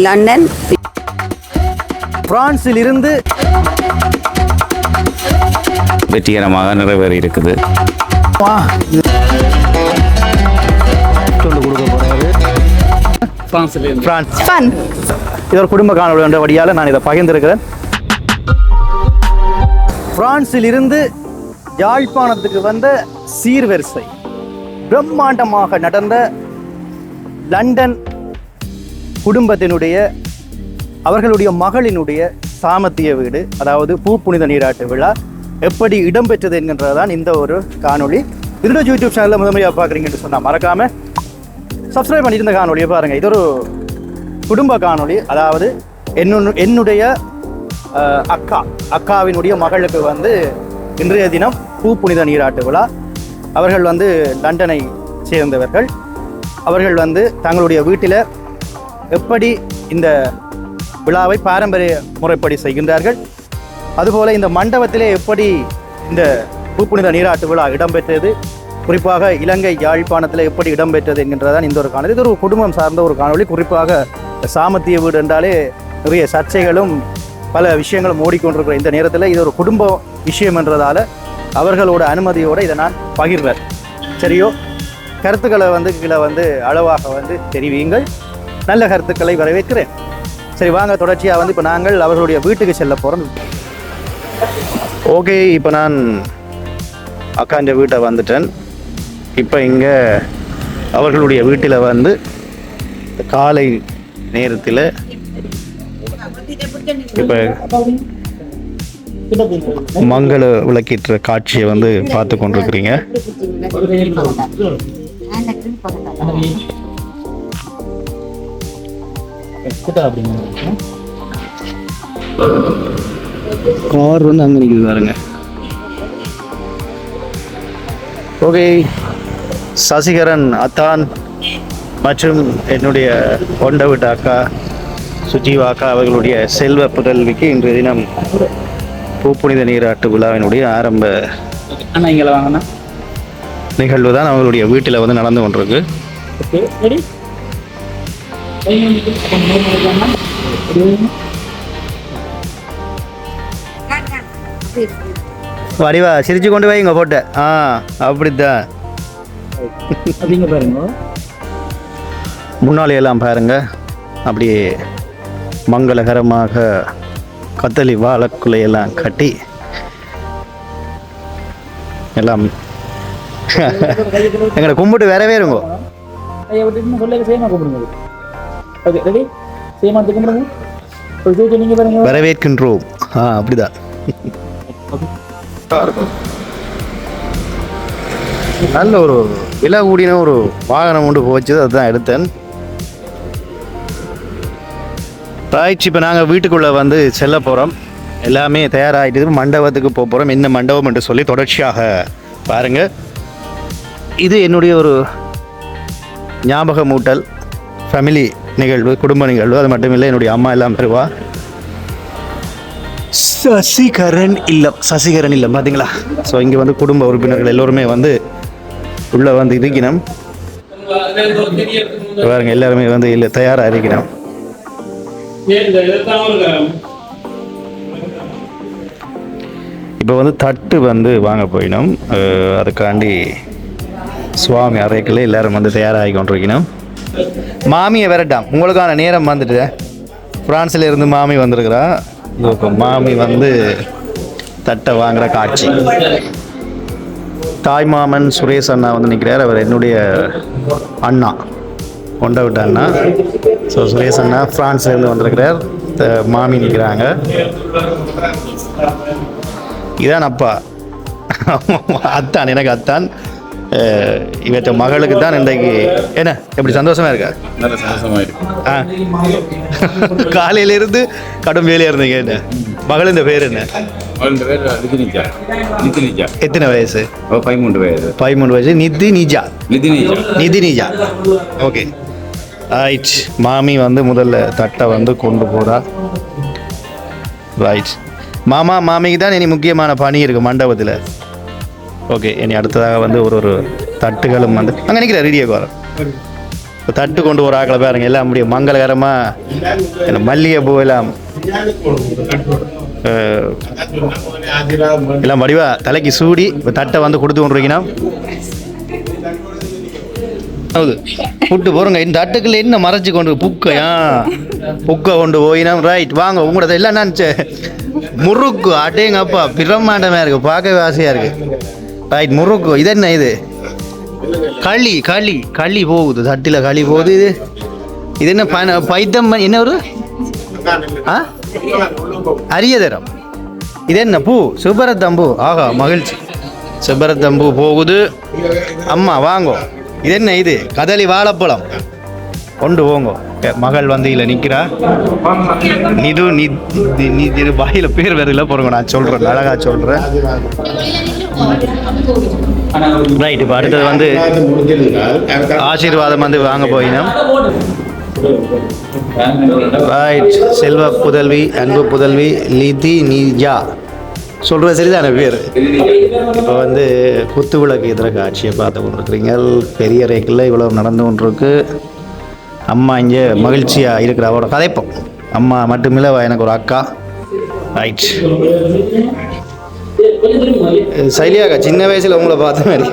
London. பிரான்சில் இருந்து வெற்றிகரமாக நிறைவேறி இருக்குது. இது ஒரு குடும்ப காணொளி என்ற வழியால் நான் இதை பகிர்ந்திருக்கிறேன். பிரான்சில் இருந்து யாழ்ப்பாணத்துக்கு வந்த சீர்வரிசை பிரம்மாண்டமாக நடந்த லண்டன் குடும்பத்தினுடைய அவர்களுடைய மகளினுடைய சாமத்திய வீடு, அதாவது பூப்புனித நீராட்டு விழா எப்படி இடம்பெற்றது என்கின்றதான் இந்த ஒரு காணொளி. இதோட யூடியூப் சேனலில் முதன்மையாக பார்க்குறீங்கன்னு சொன்னால் மறக்காமல் சப்ஸ்கிரைப் பண்ணியிருந்த காணொலியை பாருங்கள். இது ஒரு குடும்ப காணொளி. அதாவது என்னுடைய அக்காவினுடைய மகளுக்கு வந்து இன்றைய தினம் பூப்புனித நீராட்டு விழா. அவர்கள் வந்து லண்டனை சேர்ந்தவர்கள். அவர்கள் வந்து தங்களுடைய வீட்டில் எப்படி இந்த விழாவை பாரம்பரிய முறைப்படி செய்கின்றார்கள், அதுபோல் இந்த மண்டபத்திலே எப்படி இந்த பூப்புனித நீராட்டு விழா இடம்பெற்றது, குறிப்பாக இலங்கை யாழ்ப்பாணத்தில் எப்படி இடம்பெற்றது என்கின்றதான் இந்த ஒரு காணொலி. இது ஒரு குடும்பம் சார்ந்த ஒரு காணொலி. குறிப்பாக சாமத்திய வீடு என்றாலே நிறைய சர்ச்சைகளும் பல விஷயங்களும் ஓடிக்கொண்டிருக்கிற இந்த நேரத்தில் இது ஒரு குடும்ப விஷயம் என்றதால் அவர்களோட அனுமதியோடு இதை நான் பகிர்வேன். சரியோ, கருத்துக்களை வந்து கீழே வந்து அளவாக வந்து தெரிவியுங்கள். நல்ல கருத்துக்களை வரவேற்கிறேன். சரி, வாங்க தொடர்ச்சியாக வந்து இப்போ நாங்கள் அவர்களுடைய வீட்டுக்கு செல்ல போகிறோம். ஓகே, இப்போ நான் அக்காண்ட வீட்டை வந்துட்டேன். இப்போ இங்கே அவர்களுடைய வீட்டில் வந்து காலை நேரத்தில் இப்போ மங்கள விளக்கேற்ற காட்சியை வந்து பார்த்து கொண்டிருக்கிறீங்க. கார் வந்து அங்கே நிற்குது பாருங்க. ஓகே, சசிகரன் அத்தான் மற்றும் என்னுடைய கொண்ட வீட்டு அக்கா சுஜீவா அக்கா அவர்களுடைய செல்வ புதல்விக்கு இன்றைய தினம் பூப்புனித நீராட்டு விழாவினுடைய ஆரம்ப நிகழ்வு தான் அவர்களுடைய வீட்டில் வந்து நடந்து கொண்டிருக்கு. வடிவா சிரிச்சு கொண்டு வைங்க போட்ட. அப்படித்தான் முன்னாலே எல்லாம் பாருங்க, அப்படியே மங்களகரமாக கத்தலி வாழைக்குலையெல்லாம் கட்டி எல்லாம் எங்களை கும்பிட்டு வரவே இருங்கோ. வரவேற்கின்றோம். அப்படிதான். நல்ல ஒரு விலை கூடின ஒரு வாகனம் கொண்டு போச்சு, அதுதான் எடுத்தேன். ரைட், இப்போ நாங்கள் வீட்டுக்குள்ளே வந்து செல்ல போகிறோம். எல்லாமே தயாராகிட்டு மண்டபத்துக்கு போக போகிறோம். என்ன மண்டபம் என்று சொல்லி தொடர்ச்சியாக பாருங்கள். இது என்னுடைய ஒரு ஞாபகமூட்டல் ஃபேமிலி நிகழ்வு, குடும்ப நிகழ்வு. அது மட்டும் இல்லை, என்னுடைய அம்மா எல்லாம் பெறுவா. சசிகரன் இல்லம் பார்த்தீங்களா? ஸோ இங்கே வந்து குடும்ப உறுப்பினர்கள் எல்லோருமே வந்து உள்ளே வந்து இருக்கணும். பாருங்க, எல்லாருமே வந்து இல்லை தயாராக இருக்கணும். இப்போ வந்து தட்டு வந்து வாங்க போயினோம். அதுக்காண்டி சுவாமி அறைக்குள்ளே எல்லாரும் வந்து தயாராகி கொண்டிருக்கணும். மாமியை விரட்டாம், உங்களுக்கான நேரம் வந்துட்டு. பிரான்ஸில் இருந்து மாமி வந்திருக்கிறா. மாமி வந்து தட்டை வாங்குகிற காட்சி. தாய்மாமன் சுரேஷ் அண்ணா வந்து நிற்கிறார். அவர் என்னுடைய அண்ணா, கொண்ட விட்ட அண்ணா. ஸோ சுரேஷ் அண்ணா ஃப்ரான்ஸ்லேருந்து வந்திருக்கிறார். மாமி நிற்கிறாங்க. இதான் அப்பா, அத்தான், எனக்கு அத்தான். இவற்ற மகளுக்கு தான் இன்றைக்கு என்ன எப்படி சந்தோஷமா இருக்கா? நல்ல சந்தோஷமா இருக்கு. காலையிலிருந்து கடும் வேலையா இருந்தீங்க. என்ன மகள் இந்த பேர் என்ன? எத்தனை வயசு? 13 வயசு. 13 வயசு. நிதி நீஜா. Okay right. மாமி வந்து முதல்ல தட்டை வந்து கொண்டு போறா. ரைட். மாமிக்கு தான் இனி முக்கியமான பணி இருக்கு மண்டபத்தில். ஓகே, இனி அடுத்ததாக வந்து ஒரு தட்டுகளும் வந்து அங்கே நிற்கிற ரெடியாக வரும். இப்போ தட்டு கொண்டு ஒரு ஆக்களை பாருங்க, எல்லாம் முடியும் மங்களகரமாக மல்லிகைப்பூ எல்லாம் எல்லாம் வடிவா தலைக்கு சூடி இப்போ தட்டை வந்து கொடுத்து கொண்டிருக்கீங்கன்னா ಹೌದು புட்டு போறங்க. இந்த தட்டுக்குள்ள என்ன மறைச்சு கொண்டு புக்கையா புக்கை கொண்டு போயினா ரைட் வாங்க உங்களோட எல்லாம் நான் முறுக்கு அட்டேங்கப்பா பிரம்மாண்டமாக இருக்கு, பார்க்கவே ஆசையாக இருக்கு. ரைட் முறுக்கு இது என்ன இது களி களி களி போகுது, தட்டில் களி போகுது. இது என்ன பைத்தம் என்ன ஒரு அரியதரம், இது என்ன பூ சுப்பரத்தம்பூ. ஆகா மகிழ்ச்சி, சுப்பரத்தம்பூ போகுது. அம்மா வாங்கோ. இது என்ன இது கதலி வாழைப்பழம் கொண்டு போங்க. மகள் வந்து இதில் நிற்கிறா. இது வாயில பேர் வேறு இல்லை போறங்க, நான் சொல்கிறேன் அழகாக சொல்கிறேன். ரைட் இப்போ அடுத்தது வந்து ஆசீர்வாதம் வந்து வாங்க போயினோம். ரைட் செல்வ புதல்வி அன்பு புதல்வி லீதி நீஜா சொல்கிறது சரிதான பேர். இப்போ வந்து குத்து விளக்கு எதிர காட்சியை பார்த்து கொண்டிருக்கிறீங்க. பெரிய ரேக்கில் இவ்வளோ நடந்து கொண்டிருக்கு. அம்மா இங்கே மகிழ்ச்சியாக இருக்கிற அவரோட கதைப்போம். அம்மா மட்டுமில்லை எனக்கு ஒரு அக்கா. ரைட் சைலியாக்கா சின்ன வயசில் உங்களை பார்த்த மாதிரி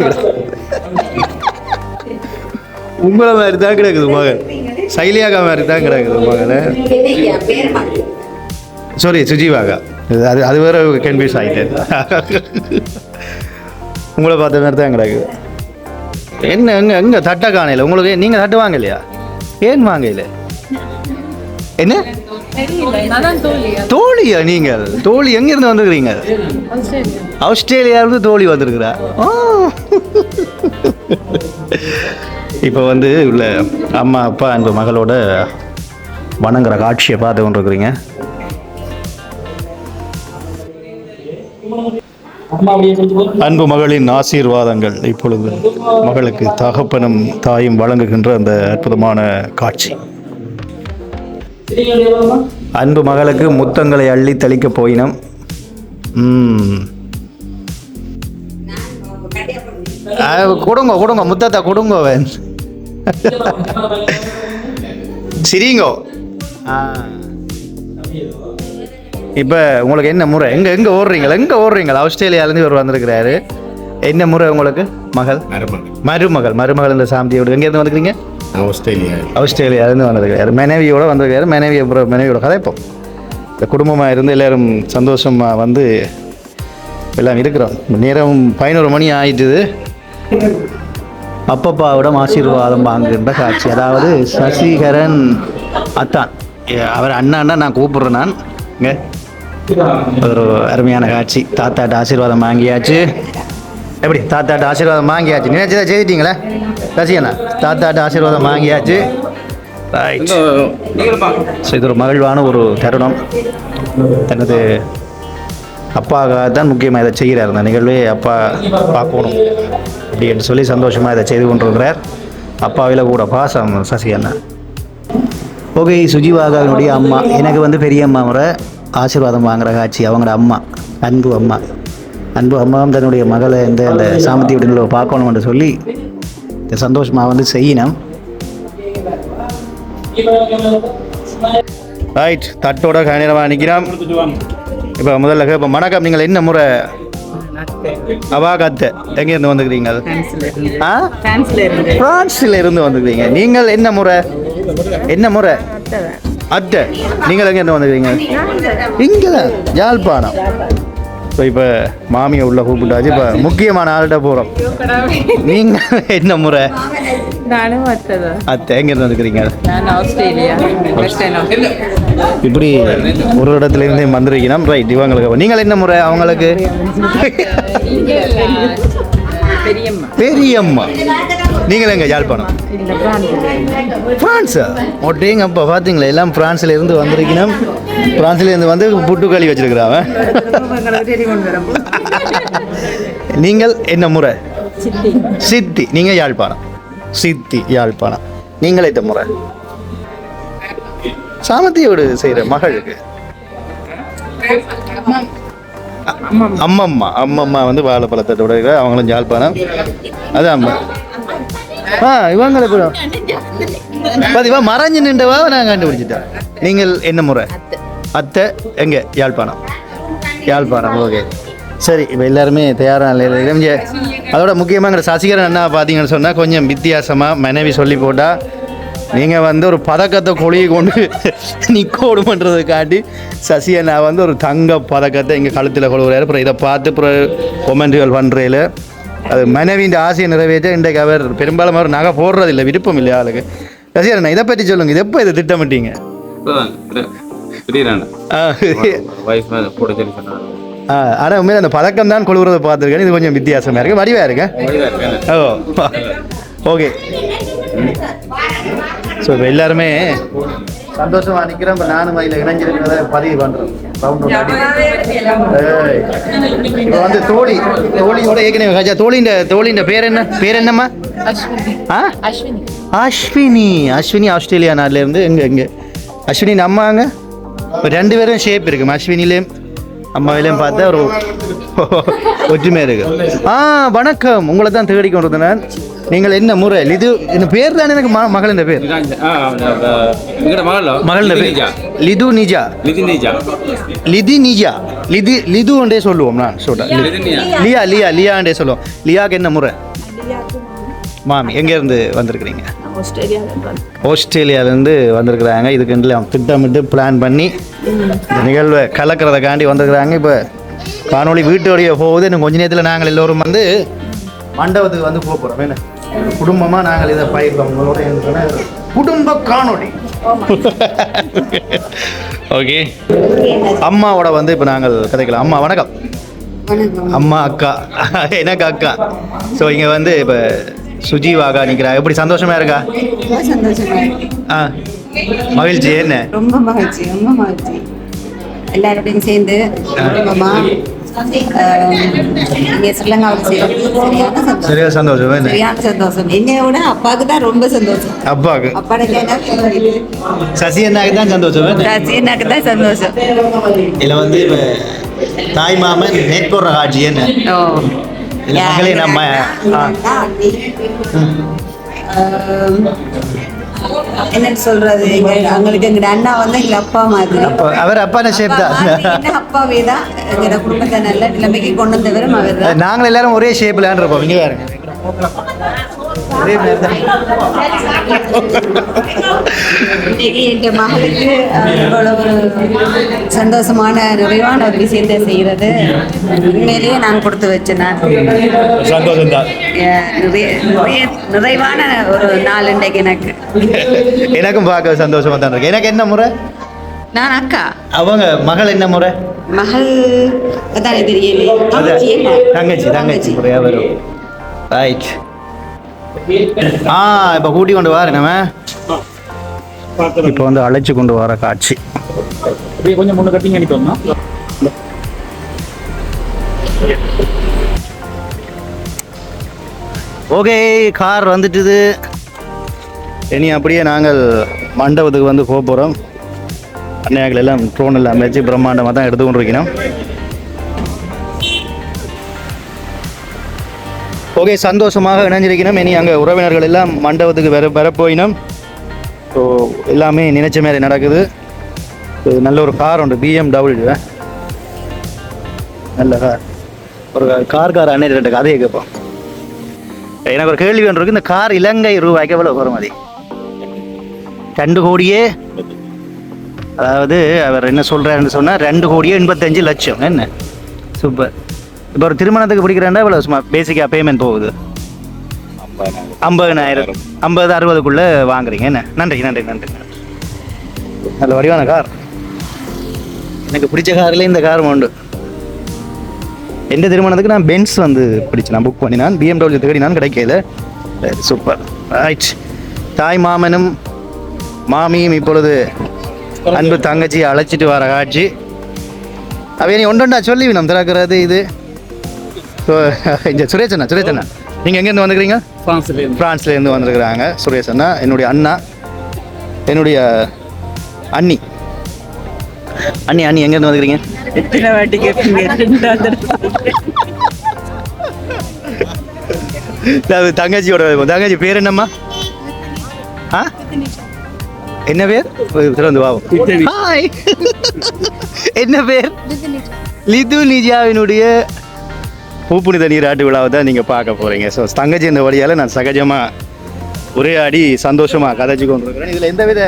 உங்களை மாதிரி தான் கிடக்குது மகன். சைலியாக்கா மாதிரி தான் கிடக்குது மகன். சாரி சுஜீவாக்கா, அது அது வேற கன்ஃபியூஸ் ஆகிட்டேன். உங்களை பார்த்த மாதிரி தான் கிடக்குது. என்ன எங்கே தட்டை காணையில் உங்களுக்கு? நீங்கள் தட்டு வாங்க இல்லையா? ஏன் வாங்க இல்லை? என்ன தோழியா நீங்கள்? தோழி எங்கேருந்து வந்துருக்கிறீங்க? ஆஸ்திரேலியாவிலிருந்து தோழி வந்திருக்கிறா. இப்போ வந்து உள்ள அம்மா அப்பா அன்பு மகளோட வணங்குற காட்சியை பார்த்து கொண்டிருக்கிறீங்க. அன்பு மகளின் ஆசீர்வாதங்கள் இப்பொழுது மகளுக்கு தகப்பனும் தாயும் வழங்குகின்ற அந்த அற்புதமான காட்சி. அன்பு மகளுக்கு முத்தங்களை அள்ளி தெளிக்க போயினோம். கொடுங்க கொடுங்க முத்தத்தை கொடுங்க சரிங்கோ. இப்போ உங்களுக்கு என்ன முறை? எங்கே ஓடுறீங்களா? ஆஸ்திரேலியாவிலேருந்து இவர் வந்திருக்கிறாரு. என்ன முறை உங்களுக்கு? மகள் மருமகள் இந்த சாந்தியோடு எங்கேருந்து வந்துக்கிறீங்க? ஆஸ்திரேலியாவிலேருந்து வந்திருக்கிறாரு. மனைவியோடு வந்திருக்காரு. மனைவியோட கதைப்போம். இந்த குடும்பமாக இருந்து எல்லோரும் சந்தோஷமாக வந்து எல்லாம் இருக்கிறோம். நேரம் 11 மணி ஆயிட்டுது. அப்பப்பாவிடம் ஆசீர்வாதம் வாங்குகின்ற காட்சி. அதாவது சசிகரன் அத்தான், அவர் அண்ணான்னா நான் கூப்பிட்றேன். நான் இங்கே ஒரு அருமையான காட்சி. தாத்தாட்ட ஆசீர்வாதம் வாங்கியாச்சு. எப்படி தாத்தாட்ட ஆசீர்வாதம் வாங்கியாச்சு? நினைச்சதா செய்திட்டீங்களா ரசிகண்ணா? தாத்தாட்ட ஆசீர்வாதம் வாங்கியாச்சு. ரைட். ஸோ இது ஒரு மகிழ்வான ஒரு தருணம். தனது அப்பாவுக்காக தான் முக்கியமாக இதை செய்கிறார். இந்த நிகழ்வே அப்பா பார்க்கணும் அப்படின்னு சொல்லி சந்தோஷமாக இதை செய்து கொண்டிருக்கிறார். அப்பாவில் கூட பாசம் சசிகண்ணா. ஓகே, சுஜிவாகாவினுடைய அம்மா எனக்கு வந்து பெரிய அம்மா முறை ஆசீர்வாதம் வாங்குகிற காட்சி. அவங்களோட அம்மா அன்பு அம்மாவும் தன்னுடைய மகளை இந்த சாமத்தி விடுதலை பார்க்கணும் என்று சொல்லி சந்தோஷமாக வந்து செய்யணும். ரைட், தட்டோட கணிரமாக நிற்கிறோம். இப்போ முதல்ல இப்போ வணக்கம். நீங்கள் என்ன முறை? அவாகத்தை எங்கேருந்து வந்துக்கிறீங்க? பிரான்ஸில் இருந்து வந்துக்கிறீங்க. நீங்கள் என்ன முறை? அத்தை. நீங்கள் எங்கேருந்து வந்துக்கிறீங்க? இங்கே தான், யாழ்ப்பாணம். இப்போ மாமியை உள்ள கூப்பிட்டாச்சு. இப்போ முக்கியமான ஆள்கிட்ட போகிறோம். நீங்கள் என்ன முறை? அத்தை எங்கேருந்து வந்துக்கிறீங்க? இப்படி ஒரு இடத்துல இருந்தே வந்துருக்கீங்கன்னா ரைட். இவங்களுக்கு நீங்கள் என்ன முறை? அவங்களுக்கு பெரியம்மா. நீங்கள் எங்க? யாழ்ப்பாணம். பிரான்ஸா? ஒட்டேங்கப்பா, பார்த்தீங்களா? எல்லாம் பிரான்ஸில் இருந்து வந்திருக்கணும். பிரான்ஸில் இருந்து வந்து புட்டுக்காளி வச்சிருக்கிறாங்க. நீங்கள் என்ன முறை? சித்தி. நீங்கள் யாழ்ப்பாணம். சித்தி யாழ்ப்பாணம். நீங்கள் எத்த முறை? சாமத்தியோடு செய்கிற மகளுக்கு அம்மம்மா வந்து வாழைப்பழத்தோட அவங்களும் ஜாழ்ப்பாணம். அதான் அம்மா. இவங்களை கூட பாத்தீங்களா மறைஞ்சு நின்றவா நான் கண்டுபிடிச்சிட்டேன். நீங்கள் என்ன முறை? அத்தை எங்க? யாழ்ப்பாணம். ஓகே சரி. இப்போ எல்லாருமே தயாராக இல்லை. அதோட முக்கியமாக சசிகரன் அண்ணா பார்த்தீங்கன்னு சொன்னால் கொஞ்சம் வித்தியாசமாக மனைவி சொல்லி போட்டால் நீங்கள் வந்து ஒரு பதக்கத்தை கொழுகி கொண்டு நிற்கோடுமன்றதுக்காண்டி சசி அண்ணா வந்து ஒரு தங்க பதக்கத்தை இங்கே கழுத்தில் கொழுகிறாரு. அப்புறம் இதை பார்த்து அப்புறம் கொமெண்ட்டுகள் பண்ணுறையில் அது மனைவியின் ஆசையை நிறைவேற்ற இன்றைக்கு அவர் பெரும்பாலும் அவர் நகை போடுறதில்லை, விருப்பம் இல்லை ஆளுக்கு. சசி அண்ணா இதை பற்றி சொல்லுங்கள். இது எப்போ இதை திட்டமிட்டீங்க? ஆனால் உண்மையில அந்த பதக்கம் தான் கொழுகிறத பார்த்துருக்கேன். இது கொஞ்சம் வித்தியாசமாக இருக்குது, வடிவாக இருக்கேன். ஓகே ஸோ இப்போ எல்லாருமே சந்தோஷமாக நிற்கிறேன். இப்போ நானும் அதில் இணைஞ்சிருக்கிறத பதிவு பண்ணுறேன். இப்போ வந்து தோழியோட ஏற்கனவே காஜா தோழியின் பேர் என்னம்மா? அஸ்வினி ஆஸ்திரேலியா நாட்டிலேருந்து. எங்கே அஸ்வினி அம்மாங்க இப்போ 2 பேரும் ஷேப் இருக்குமா? அஸ்வினிலேயும் அம்மாவிலையும் பார்த்தா ஒரு ஒற்றுமையாக இருக்கு. வணக்கம், உங்களை தான் தேடி கொண்டு வந்தேன் நான். நீங்கள் என்ன முறை? லிது என்ன பேர் தானே எனக்கு மகளின் பேர்? மகளின் பேர் லிது ஒன்றே சொல்லுவோம். நான் சொல்கிறேன் லியாண்டே சொல்லுவோம். லியாவுக்கு என்ன முறை? மாமி எங்கேருந்து வந்திருக்கிறீங்க? ஆஸ்திரேலியாவிலேருந்து வந்திருக்கிறாங்க. இதுக்கு திட்டமிட்டு பிளான் பண்ணி இந்த நிகழ்வை கலக்கிறதுக்காண்டி வந்திருக்கிறாங்க. இப்போ காணொலி வீட்டோடைய போகுது. இன்னும் கொஞ்ச நேரத்தில் நாங்கள் எல்லோரும் வந்து மண்டபத்துக்கு வந்து போக போகிறோம். என்ன குடும்பமாக நாங்கள் இதை பயிர்ப்போம். உங்களோட குடும்ப காணொலி. ஓகே அம்மாவோட வந்து இப்போ நாங்கள் கதைக்கலாம். அம்மா வணக்கம். அம்மா அக்கா எனக்கு அக்கா. ஸோ இங்கே வந்து இப்போ சுஜீவாக நிற்கிறா. எப்படி சந்தோஷமா இருக்கா? மகிழ்ச்சி. என்ன ரொம்ப மகிழ்ச்சி, ரொம்ப மகிழ்ச்சி. எல்லாரோடையும் சேர்ந்து சரியான சந்தோஷம். என்னையோட அப்பாவுக்கு தான் ரொம்ப சந்தோஷம். சசி அண்ணாக்கு தான் சந்தோஷம். இதுல வந்து இப்ப தாய் மாமன் நெட் போடுற காட்சி என்ன மகளே நம்ம என்ன சொல்றது, அவங்களுக்கு எங்க அண்ணா வந்து எங்க அப்பா மாதிரி. அவர் அப்பா ஷேப் தான், அப்பாவே தான் எங்க குடும்பத்தை நல்ல நிலைமைக்கு கொண்டு வந்தவரும் அவர் தான். நாங்கள் எல்லாரும் ஒரே ஷேப்ல இருப்போம். இங்க பாருங்க என் மகளுக்கு ஒரு சந்தோஷமான நிறைவான ஒரு விஷயத்தை செய்யறது உண்மையிலேயே நான் கொடுத்து வச்சேன். சந்தோஷம் தான், நிறைவான ஒரு நாள் இன்றைக்கு எனக்கும் பார்க்க சந்தோஷமா தான் இருக்கு. எனக்கு என்ன முறை? நான் அக்கா. அவங்க மகள் என்ன முறை? மகள் அதானே தெரியல. தங்கச்சி முறையா வரும். ரைட். இப்போ கூட்டி கொண்டு வர நம்ம இப்போ வந்து அழைச்சு கொண்டு வர காட்சி. கொஞ்சம் முன்ன கட்டிங்க அனுப்பிட்டோம்னா. ஓகே, கார் வந்துட்டுது. இனி அப்படியே நாங்கள் மண்டபத்துக்கு வந்து போக போகிறோம். அன்னையாக்கள் எல்லாம் ட்ரோன் எல்லாம் வச்சு பிரம்மாண்டமாக தான் எடுத்து கொண்டு இருக்கணும். ஓகே, சந்தோஷமாக இணைஞ்சிருக்கணும். இனி அங்கே உறவினர்கள் எல்லாம் மண்டபத்துக்கு வரப்போயினோம். ஸோ எல்லாமே நினைச்ச மாதிரி நடக்குது. நல்ல ஒரு கார் உண்டு, BMW. நல்ல கார். ஒரு கார் அன்னைய கதையை கேட்போம். எனக்கு ஒரு கேள்வி ஒன்று இருக்குது. இந்த கார் இலங்கை ரூபாய்க்கு எவ்வளோ வரும்? அது 2 கோடியே, அதாவது அவர் என்ன சொல்கிறாருன்னு சொன்னால் 2,85,00,000. என்ன சூப்பர். இப்போ ஒரு திருமணத்துக்கு பிடிக்கிறாண்டா இவ்வளோ சும்மா பேசிக்காக பேமெண்ட் போகுது 50,000, 50-60க்குள்ளே வாங்குறீங்க. என்ன நன்றி. நல்ல வடிவான கார். எனக்கு பிடிச்ச காரில் இந்த கார் உண்டு. எந்த திருமணத்துக்கு நான் பென்ஸ் வந்து பிடிச்சி நான் புக் பண்ணினான். BMW தேடி நான் கிடைக்கல. சூப்பர். ரைட். தாய் மாமனும் மாமியும் இப்பொழுது அன்பு தங்கச்சியை அழைச்சிட்டு வர காட்சி. அவைய நீ ஒன்றா சொல்லி நம்ம திறக்கிறது இது. ஸோ இந்த சுரேஷ் அண்ணா நீங்கள் எங்கேருந்து வந்துக்கிறீங்க? ஃப்ரான்ஸ்லேருந்து வந்துருக்குறாங்க. சுரேஷ் அண்ணா என்னுடைய அண்ணா, என்னுடைய அண்ணி. அண்ணி அண்ணி எங்கேருந்து வந்துக்கிறீங்க? எத்தனை வாட்டி கேட்பீங்க? தங்கச்சியோட தங்கச்சி பேர் என்னம்மா? ஆ என்ன பேர்? திறந்து வாவும். ஹாய், என்ன பேர்? லிது நிஜாவினுடைய பூப்புனித நீராட்டு விழாவை தான் நீங்கள் பார்க்க போகிறீங்க. ஸோ தங்கச்சி இந்த வழியால் நான் சகஜமாக உரையாடி சந்தோஷமாக கதைச்சு கொண்டிருக்கிறேன். இதில் எந்தவித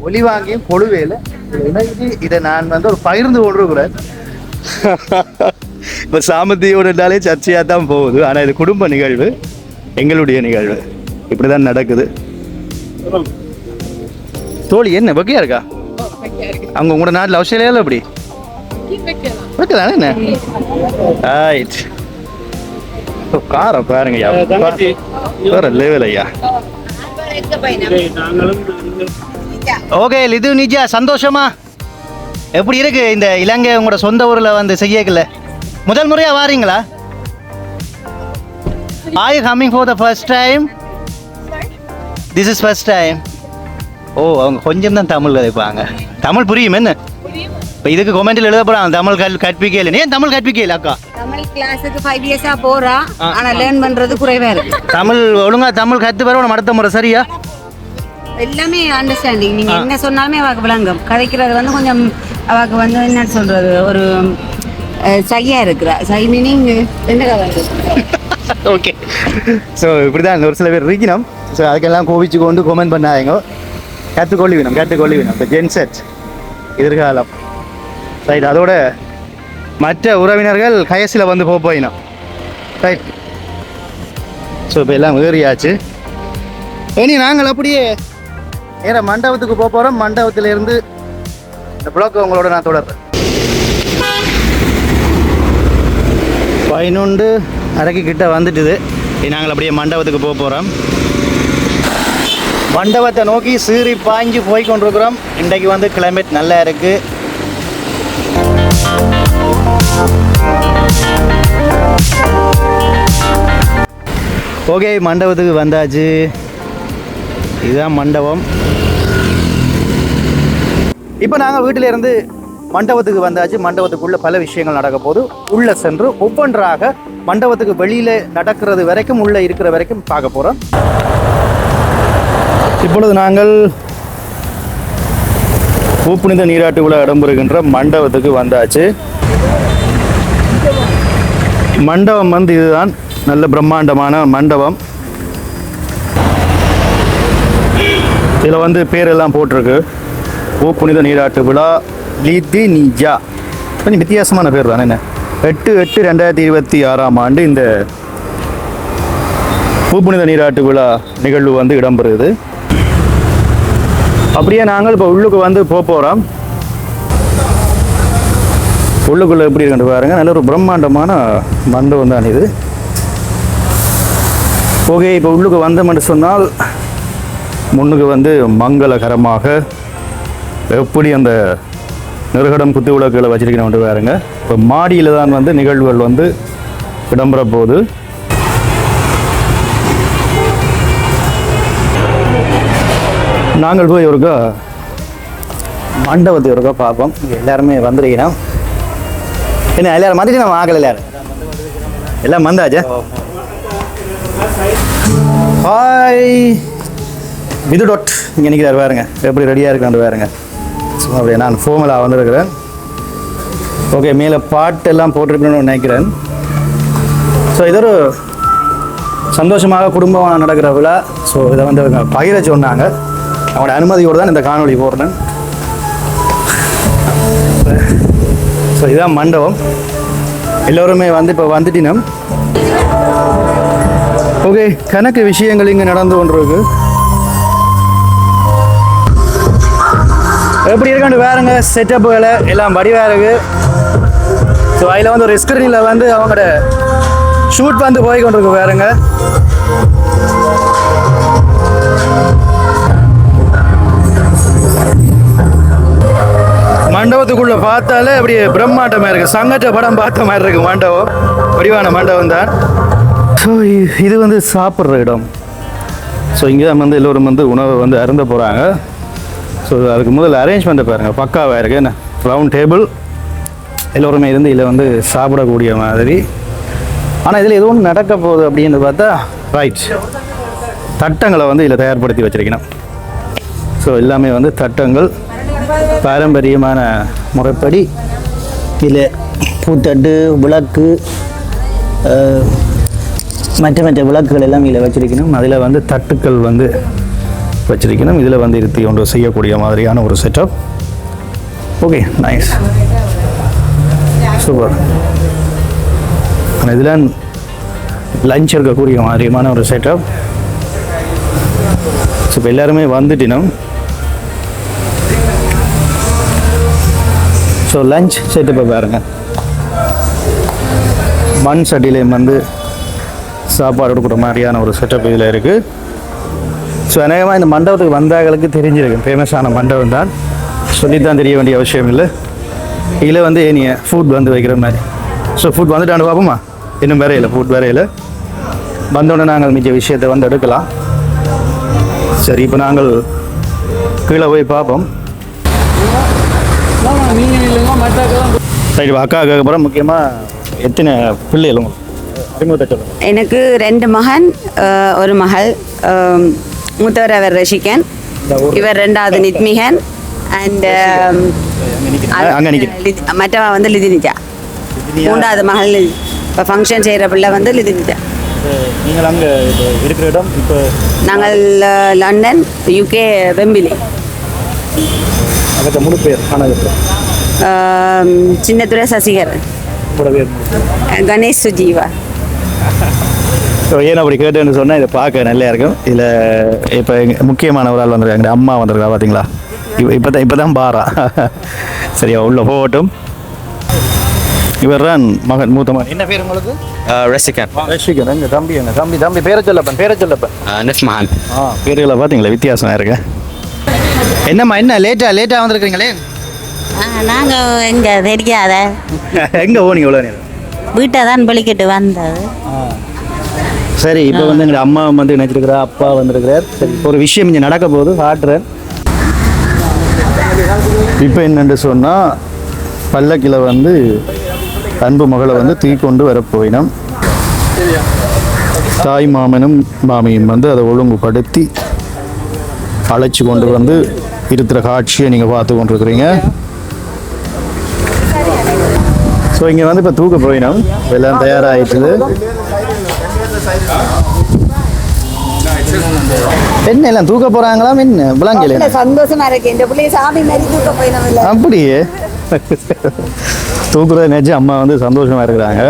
ஒலி வாங்கியும் பொழுவேல இதை நான் வந்து ஒரு பகிர்ந்து கொண்டிருக்கிறேன். இப்போ சாமத்தியோடனாலே சர்ச்சையாக தான் போகுது. ஆனால் இது குடும்ப நிகழ்வு, எங்களுடைய நிகழ்வு. இப்படி தான் நடக்குது. தோழி என்ன பக்கையா இருக்கா? அவங்க உங்களோட நாட்டில் ஆஸ்திரேலியாவில் எப்படி வைக்கலானே என்ன? ரைட். காரை பாருங்க வேற லெவல் ஐயா. ஓகே லிது நிஜா, சந்தோஷமா? எப்படி இருக்கு இந்த இலங்கை உங்களோட சொந்த ஊரில் வந்து செய்யக்கல? முதல் முறையாக வாரீங்களா? Are you coming for the first time? This is first time. ஓ, அவங்க கொஞ்சம் தான் தமிழ் கதைப்பாங்க. தமிழ் புரியும் என்ன? இப்போ இதுக்கு கொமெண்ட்டில் எழுத போகிறாங்க தமிழ் கற்பிக்கல. ஏன் தமிழ் கற்பிக்கல அக்கா? தமிழ் கிளாஸுக்கு 5 இயர்ஸாக போகிறா, ஆனால் லேர்ன் பண்ணுறது குறைவாக இருக்கு. தமிழ் ஒழுங்காக தமிழ் கற்று வர அடுத்த முறை சரியா? எல்லாமே அண்டர்ஸ்டாண்டிங். நீங்கள் என்ன சொன்னாலுமே அவளுக்கு விளங்கும். கதைக்கிறது வந்து கொஞ்சம் அவளுக்கு வந்து என்ன சொல்கிறது, ஒரு சையாக இருக்கிறா. சை மீனிங் என்ன கதை? ஓகே. ஸோ இப்படி தான் ஒரு சில பேர் இருக்கணும். ஸோ அதுக்கெல்லாம் கோவிச்சு கொண்டு கொமெண்ட் பண்ணாதீங்க. கற்றுக்கொள்ளி வேணும் இப்போ ஜென்செட் எதிர்காலம். ரைட். அதோட மற்ற உறவினர்கள் கயசில் வந்து போயினோம். ரைட். ஸோ இப்போ எல்லாம் ஏறியாச்சு. இனி நாங்கள் அப்படியே நேர மண்டபத்துக்கு போகிறோம். மண்டபத்திலேருந்து இந்த பிளாக் உங்களோட நான் தொடர்றேன். 11:30 கிட்ட வந்துட்டுது. நாங்கள் அப்படியே மண்டபத்துக்கு போகிறோம். மண்டபத்தை நோக்கி சீறி பாய்ஞ்சு போய் கொண்டிருக்கிறோம். இன்றைக்கு வந்து கிளைமேட் நல்லா இருக்குது. ஓகே, மண்டபத்துக்கு வந்தாச்சு. இதுதான் மண்டபம். இப்போ நாங்கள் வீட்டில் இருந்து மண்டபத்துக்கு வந்தாச்சு. மண்டபத்துக்குள்ளே பல விஷயங்கள் நடக்க போது உள்ளே சென்று ஒவ்வொன்றாக மண்டபத்துக்கு வெளியில் நடக்கிறது வரைக்கும், உள்ளே இருக்கிற வரைக்கும் பார்க்க போகிறோம். இப்பொழுது நாங்கள் பூப்புனித நீராட்டு விழா இடம்பெறுகின்ற மண்டபத்துக்கு வந்தாச்சு. மண்டபம் வந்து இதுதான், நல்ல பிரம்மாண்டமான மண்டபம். இதில் வந்து பேரெல்லாம் போட்டிருக்கு. பூப்புனித நீராட்டு விழா லிதி நிஜா. கொஞ்சம் வித்தியாசமான பேர் தானே. என்ன 8/8/2026 ஆண்டு இந்த பூப்புனித நீராட்டு விழா நிகழ்வு வந்து இடம்பெறுது. அப்படியே நாங்கள் இப்போ உள்ளுக்கு வந்து போகிறோம். உள்ளுக்குள்ளே எப்படி இருக்குன்னு பாருங்கள். நல்ல ஒரு பிரம்மாண்டமான மண்டபம் தான் இது. ஓகே, இப்போ உள்ளுக்கு வந்தோம்னு சொன்னால் முன்னுக்கு வந்து மங்களகரமாக எப்படி அந்த நெருகடம் குத்து விளக்குகளை வச்சிருக்கணும் பாருங்க. இப்போ மாடியில் தான் வந்து நிகழ்வுகள் வந்து இடம்பெற போகுது. நாங்கள் போய் ஒருக்கா மண்டபத்தை ஒருக்கா பார்ப்போம். இங்கே எல்லாருமே வந்துருக்கணும். என்ன எல்லாரும் வந்துட்டு நம்ம ஆகலை? எல்லாரும் எல்லாம் வந்தாச்சா? ஹாய் விது டாட் இங்கே நிற்கிறார் பாருங்க, எப்படி ரெடியாக இருக்கான்னு பாருங்க. சும்மா அப்படியே நான் ஃபோமலாக வந்துருக்கிறேன். ஓகே, மேலே பாட்டெல்லாம் போட்டிருக்கணும்னு நினைக்கிறேன். ஸோ இது ஒரு சந்தோஷமாக குடும்பமாக நடக்கிற விழா. ஸோ இதை வந்து பகிர சொன்னாங்க. அவங்களோட அனுமதியோடு தான் இந்த காணொளி போடுறேன். ஸோ இதுதான் மண்டபம். எல்லோருமே வந்து இப்போ வந்துட்டினோம். ஓகே, கணக்கு விஷயங்கள் இங்கே நடந்து கொண்டிருக்கு. எப்படி இருக்கான்னு பாருங்க. செட்டப்புகளை எல்லாம் வடிவாக இருக்கு. ஸோ அதில் வந்து ஒரு ஸ்க்ரீனில் வந்து அவங்களோட ஷூட் வந்து போய் கொண்டிருக்கு பாருங்க. மண்டபத்துக்குள்ளே பார்த்தாலே அப்படியே பிரம்மாண்டமாக இருக்குது. சங்கட்ட படம் பார்த்த மாதிரி இருக்குது மண்டபம். வடிவான மண்டபம் தான். ஸோ இது வந்து சாப்பிட்ற இடம். ஸோ இங்கே தான் வந்து எல்லோரும் வந்து உணவை வந்து அருந்த போகிறாங்க. ஸோ அதுக்கு முதல்ல அரேஞ்ச்மெண்ட்டை பாருங்கள், பக்காவாக இருக்குது. என்ன ரவுண்ட் டேபிள் எல்லோருமே இருந்து இதில் வந்து சாப்பிடக்கூடிய மாதிரி. ஆனால் இதில் எதுவும் நடக்க போகுது அப்படின்னு பார்த்தா ரைட் தட்டங்களை வந்து இதில் தயார்படுத்தி வச்சிருக்கணும். ஸோ எல்லாமே வந்து தட்டங்கள் பாரம்பரியமான முறைப்படி இதில் பூத்தட்டு விளக்கு மற்ற விளக்குகள் எல்லாம் இதில் வச்சிருக்கணும். அதில் வந்து தட்டுக்கள் வந்து வச்சிருக்கணும். இதில் வந்து இருத்தி ஒன்று செய்யக்கூடிய மாதிரியான ஒரு செட்டப். Okay, nice, super. ஆனால் இதில் லஞ்ச் இருக்கக்கூடிய மாதிரியான ஒரு செட்டப். ஸோ இப்போ எல்லாருமே வந்துட்டினோம். ஸோ லஞ்ச் செட்டப்பை பாருங்கள். மண் சட்டிலையும் வந்து சாப்பாடு கொடுக்குற மாதிரியான ஒரு செட்டப் இதில் இருக்குது. ஸோ அநேகமாக இந்த மண்டபத்துக்கு வந்தவர்களுக்கு தெரிஞ்சிருக்கு, ஃபேமஸான மண்டபம் தான், சொல்லித்தான் தெரிய வேண்டிய அவசியம் இல்லை. இதில் வந்து நீங்கள் ஃபுட் வந்து வைக்கிற மாதிரி. ஸோ ஃபுட் வந்துட்டாண்டு பார்ப்போமா? இன்னும் வரையில ஃபுட் வரையில வந்தோடனே நாங்கள் மிச்ச விஷயத்தை வந்து எடுக்கலாம். சரி, இப்போ நாங்கள் கீழே போய் பார்ப்போம். சரி, அக்காவுக்கு அப்புறம் முக்கியமாக எத்தனை பிள்ளைகளும் எனக்கு 2 மகன், ஒரு மகள். மூத்தவர் அவர் ரஷிகன், இவர் 2வது நித்மிகன், அண்ட் மற்றவ வந்து லிதினிஜா. 3வது மகள் இப்போ ஃபங்க்ஷன் செய்கிற பிள்ளை வந்து லிதினிஜா. நீங்கள் அங்கே இருக்கிற இடம் இப்போ நாங்கள் லண்டன், யூகே, வெம்பிலி. அங்கே முழு பேர் ஆனால் சின்னத்துறை சசிகரன், கணேஷ் சுஜீவா. ஸோ ஏன் அப்படி கேட்டுன்னு சொன்னால் இதை பார்க்க நல்லா இருக்கும். இதில் இப்போ முக்கியமான ஒரு ஆள் வந்துருக்காங்க, அம்மா வந்திருக்கா பார்த்தீங்களா? இப்போ தான் பாரா. சரியா, உள்ளே போகட்டும். இவர் தான் மகன், மூத்த மகன். என்ன பேர் உங்களுக்கு? ரசிகன். ரஷிகன். எங்கள் தம்பி பேரை சொல்லப்பன். நிஸ்மஹான். பேர்களை பார்த்தீங்களா, வித்தியாசமாக இருக்கு. என்னம்மா, என்ன லேட்டாக வந்திருக்கீங்களே? நாங்கள் எங்கே தெரியாத எங்கே போனீங்க இவ்வளோ நேரம்? வீட்டை தான் பலிக்கிட்டு வந்தது. சரி, இப்போ வந்து எங்கள் அம்மா வந்து நினைச்சிருக்கிறா, அப்பா வந்திருக்கிறார். சரி, ஒரு விஷயம் இங்கே நடக்க போகுது, காட்டுறேன். இப்போ என்னென்று சொன்னால் பல்லக்கில் வந்து அன்பு மகளை வந்து தூக்கொண்டு வரப்போயினோம். தாய் மாமனும் மாமியும் வந்து அதை ஒழுங்குபடுத்தி அழைச்சி கொண்டு வந்து இருக்கிற காட்சியை நீங்கள் பார்த்து கொண்டிருக்கிறீங்க. ஸோ இங்கே வந்து இப்போ தூக்க போயினோம், எல்லாம் தயாராகிட்டுது. என்ன எல்லாம் தூக்க போகிறாங்களாம்? என்ன விளங்கல? சந்தோஷமா இருக்கு. இந்த பிள்ளைய சாமி மாதிரி தூக்க போயினோம். அப்படியே தூக்குறத நினைச்சு அம்மா வந்து சந்தோஷமா இருக்கிறாங்க.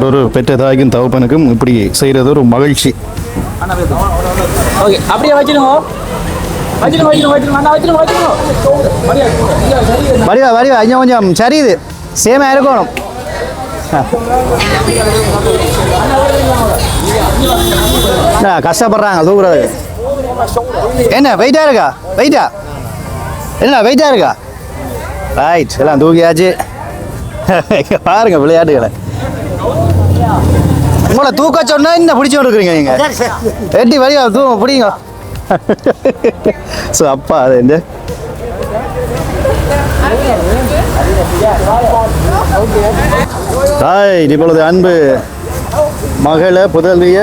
ஒரு பெற்ற தாய்க்கும் தகப்பனுக்கும் இப்படி செய்யறது ஒரு மகிழ்ச்சி. வடிவா ஐயா கொஞ்சம் சரியுது, சேமா இருக்கணும். கஷ்டப்படுறாங்க தூக்குறதுக்கு. என்ன வெயிட்டா இருக்கா? என்ன வெயிட்டா இருக்கா? ரைட், எல்லாம் தூக்கியாச்சு. பாருங்க விளையாட்டுகளை. உங்களை தூக்க சொன்னா என்ன பிடிச்சு இருக்கிறீங்க நீங்க? எட்டி வழியா தூங்க பிடிங்க. ஸோ அப்பா அது இந்த இப்பொழுது அன்பு மகளை புதல்விய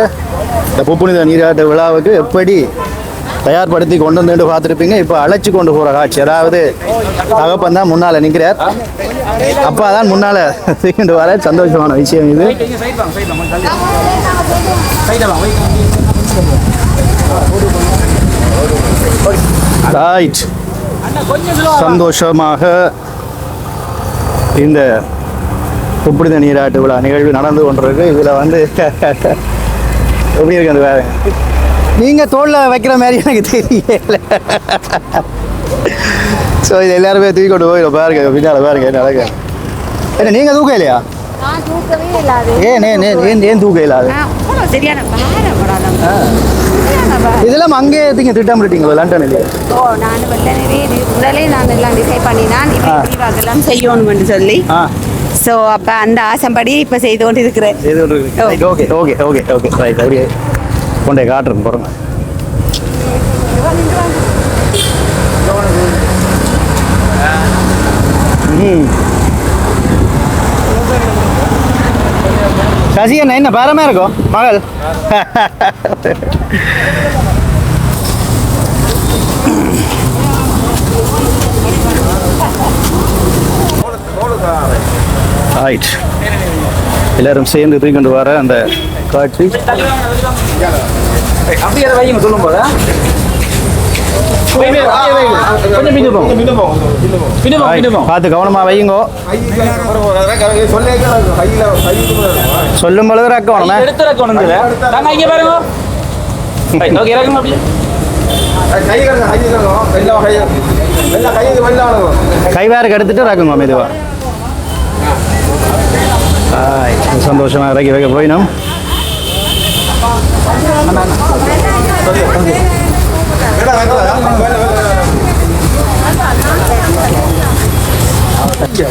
இந்த புப்புனித நீராட்டு விழாவுக்கு எப்படி தயார்படுத்தி கொண்டு வந்து பார்த்துருப்பீங்க. இப்போ அழைச்சி கொண்டு போகிற காட்சி, அதாவது தகப்பன் தான் முன்னால் நிற்கிறார், அப்பா தான் முன்னால் தூக்கிட்டு வர. சந்தோஷமான விஷயம் இது. ரைட், சந்தோஷமாக இந்த புப்புனித நீராட்டு விழா நிகழ்வு நடந்து கொண்டிருக்கு. இதில் வந்து எப்படி இருக்கு அந்த வேலை? நீங்கள் தோளில் வைக்கிற மாதிரி எனக்கு தெரியல. ஸோ இது எல்லாருமே தூக்கி கொண்டு போய் பாருங்க, பின்னால் பாருங்க நடக்க. என்ன நீங்கள் தூக்க இல்லையா? ஏன் தூக்க இல்லாது? இதெல்லாம் அங்கேயே நீங்கள் திட்டமிட்டீங்களா லண்டன் இல்லையா? உடனே நான் எல்லாம் டிசைட் பண்ணி நான் செய்யணும்னு சொல்லி, ஸோ அப்போ அந்த ஆசைப்படி இப்போ செய்து கொண்டு இருக்கிறேன். Okay okay okay okay right. அப்படியே கொண்டே காட்டுறேன் பாருங்க. சசி என்ன பாரமே இருக்கும் மகள் ரைட் எல்லாரும் சேர்ந்து தூக்கிட்டு வர அந்த காட்சி அப்படியே வைங்க சொல்லும் போது பார்த்து கவனமா வையுங்கோ சொல்லும் பொழுது ரக்கணும் எடுத்து ரக்கணும் நாங்க இங்க பாருங்க ஓகே ரக்கணும் அப்படியே கை வேற எடுத்துட்டு ரக்குங்க மெதுவா சந்தோஷமா இறக்கி வைக்க போயினோம்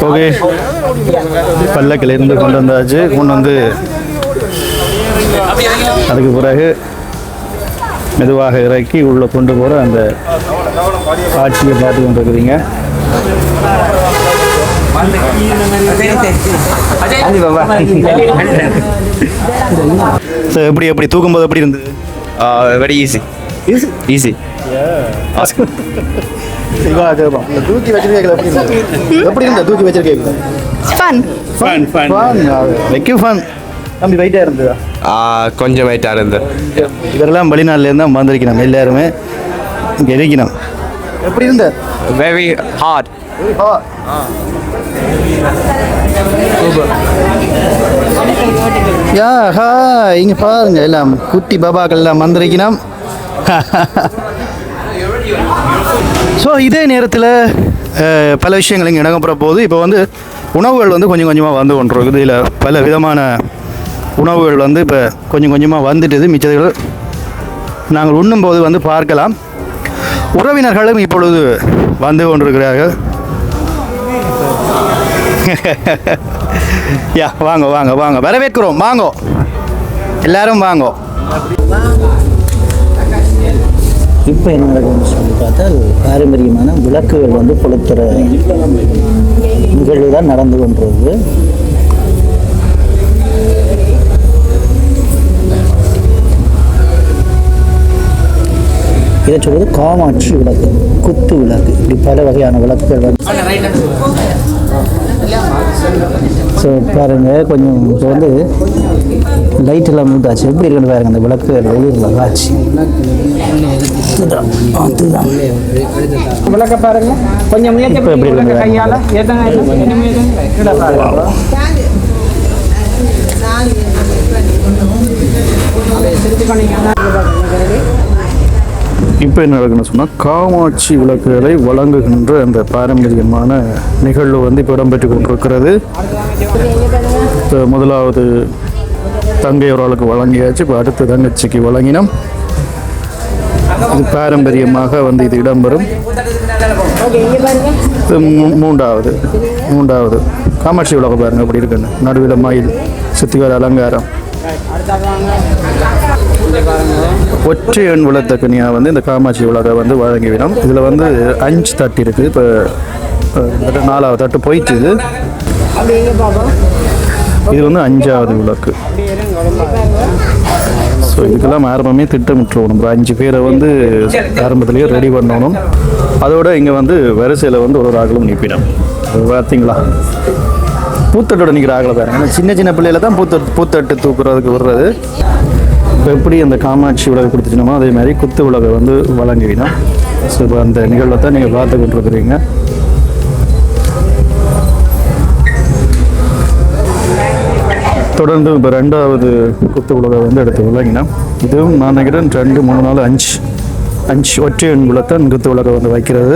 ஓகே பல்லக்கில் இருந்து கொண்டு வந்தாச்சு கொண்டு வந்து அதுக்கு பிறகு மெதுவாக இறக்கி உள்ள கொண்டு போகிற அந்த காட்சியை பார்த்து கொண்டு இருக்கிறீங்க எப்படி எப்படி தூக்கும்போது எப்படி இருந்தது very easy. Easy. தூக்கி வச்சிருக்கீங்களா எப்படி இருந்தா தூக்கி வச்சிருக்கீங்களா ஃபன் தம்பி வெயிட்டா இருந்ததா கொஞ்சம் வெயிட்டா இருந்தது. இதெல்லாம் வெளிநாட்டுல இருந்தா வந்திருக்கணும் எல்லாருமே இங்க இருக்கணும் எப்படி இருந்த Very hard. யா ஹா இங்க பாருங்க எல்லாம் குட்டி பாபாக்கள் எல்லாம் வந்திருக்கணும் ஸோ இதே நேரத்தில் பல விஷயங்கள் இங்கே இடம்பெற போகுது இப்போ வந்து உணவுகள் வந்து கொஞ்சம் கொஞ்சமாக வந்து கொண்டிருக்குது இதில் பல விதமான உணவுகள் வந்து இப்போ கொஞ்சம் கொஞ்சமாக வந்துட்டுது மிச்சதுகள் நாங்கள் உண்ணும்போது வந்து பார்க்கலாம் உறவினர்களும் இப்பொழுது வந்து கொண்டிருக்கிறார்கள் யா வாங்க வாங்க வாங்க வரவேற்கிறோம் வாங்கோ எல்லாரும் வாங்கோ இப்போ என்ன நடக்குதுன்னு சொல்லி பார்த்தால் பாரம்பரியமான விளக்குகள் வந்து கொளுத்துற நிகழ்வு தான் நடந்து கொண்டிருக்கு. இதை சொல்வது காமாட்சி விளக்கு, குத்து விளக்கு, இப்படி பல வகையான விளக்குகள் வந்து ஸோ பாருங்கள் கொஞ்சம் இப்போ வந்து லைட்டெல்லாம் மூட்டாச்சு எப்படி இருக்குன்னு பாருங்க அந்த விளக்கு வெளியில் காட்சி அதுதான் விளக்க பாருங்க கொஞ்சம் இப்போ எப்படி இருக்கு கையால இப்போ என்ன நடக்குன்னு சொன்னால் காமாட்சி விளக்குகளை வழங்குகின்ற அந்த பாரம்பரியமான நிகழ்வு வந்து இப்போ இடம்பெற்று கொண்டிருக்கிறது. இப்போ முதலாவது தங்கை ஒரு ஆளுக்கு வழங்கியாச்சு, இப்போ அடுத்த தங்கச்சிக்கு வழங்கினோம். இது பாரம்பரியமாக வந்து இது இடம்பெறும். இது மூன்றாவது காமாட்சி விளக்கு பாருங்க அப்படி இருக்குன்னு நடுவில் மயில் சுத்திகார அலங்காரம் ஒற்றை எண் விளத்தக்கனியாக வந்து இந்த காமாட்சி விளக்கை வந்து வழங்கிவிடும். இதில் வந்து 5 தட்டு இருக்குது. இப்போ 4வது தட்டு போயிட்டு இது வந்து 5வது விளக்கு. ஸோ இதுக்கெல்லாம் ஆரம்பமே திட்டமிட்டுருவோம். நம்ம 5 பேரை வந்து ஆரம்பத்துலேயே ரெடி பண்ணணும். அதோட இங்கே வந்து வரிசையில் வந்து ஒரு ஆகலும் நிற்பிடும். பார்த்தீங்களா பூத்தட்டோட நிற்கிற ஆகலை பாருங்க. ஏன்னா சின்ன சின்ன பிள்ளையில தான் பூத்தட்டு தூக்குறதுக்கு விடுறது. இப்போ எப்படி அந்த காமாட்சி விளக்கு கொடுத்துச்சுனோமோ அதே மாதிரி குத்து விளக்கை வந்து வழங்கிவிடும். ஸோ இப்போ அந்த நிகழ்வை தான் நீங்கள் பார்த்து கொண்டிருக்கிறீங்க. தொடர்ந்து இப்போ 2வது குத்து விளக்கை வந்து எடுத்து வழங்கினோம். இதுவும் நான் நினைக்கிறேன் 2, 3, 4, 5 ஒற்றை எண் விளக்கை குத்து விளக்கை வந்து வைக்கிறது.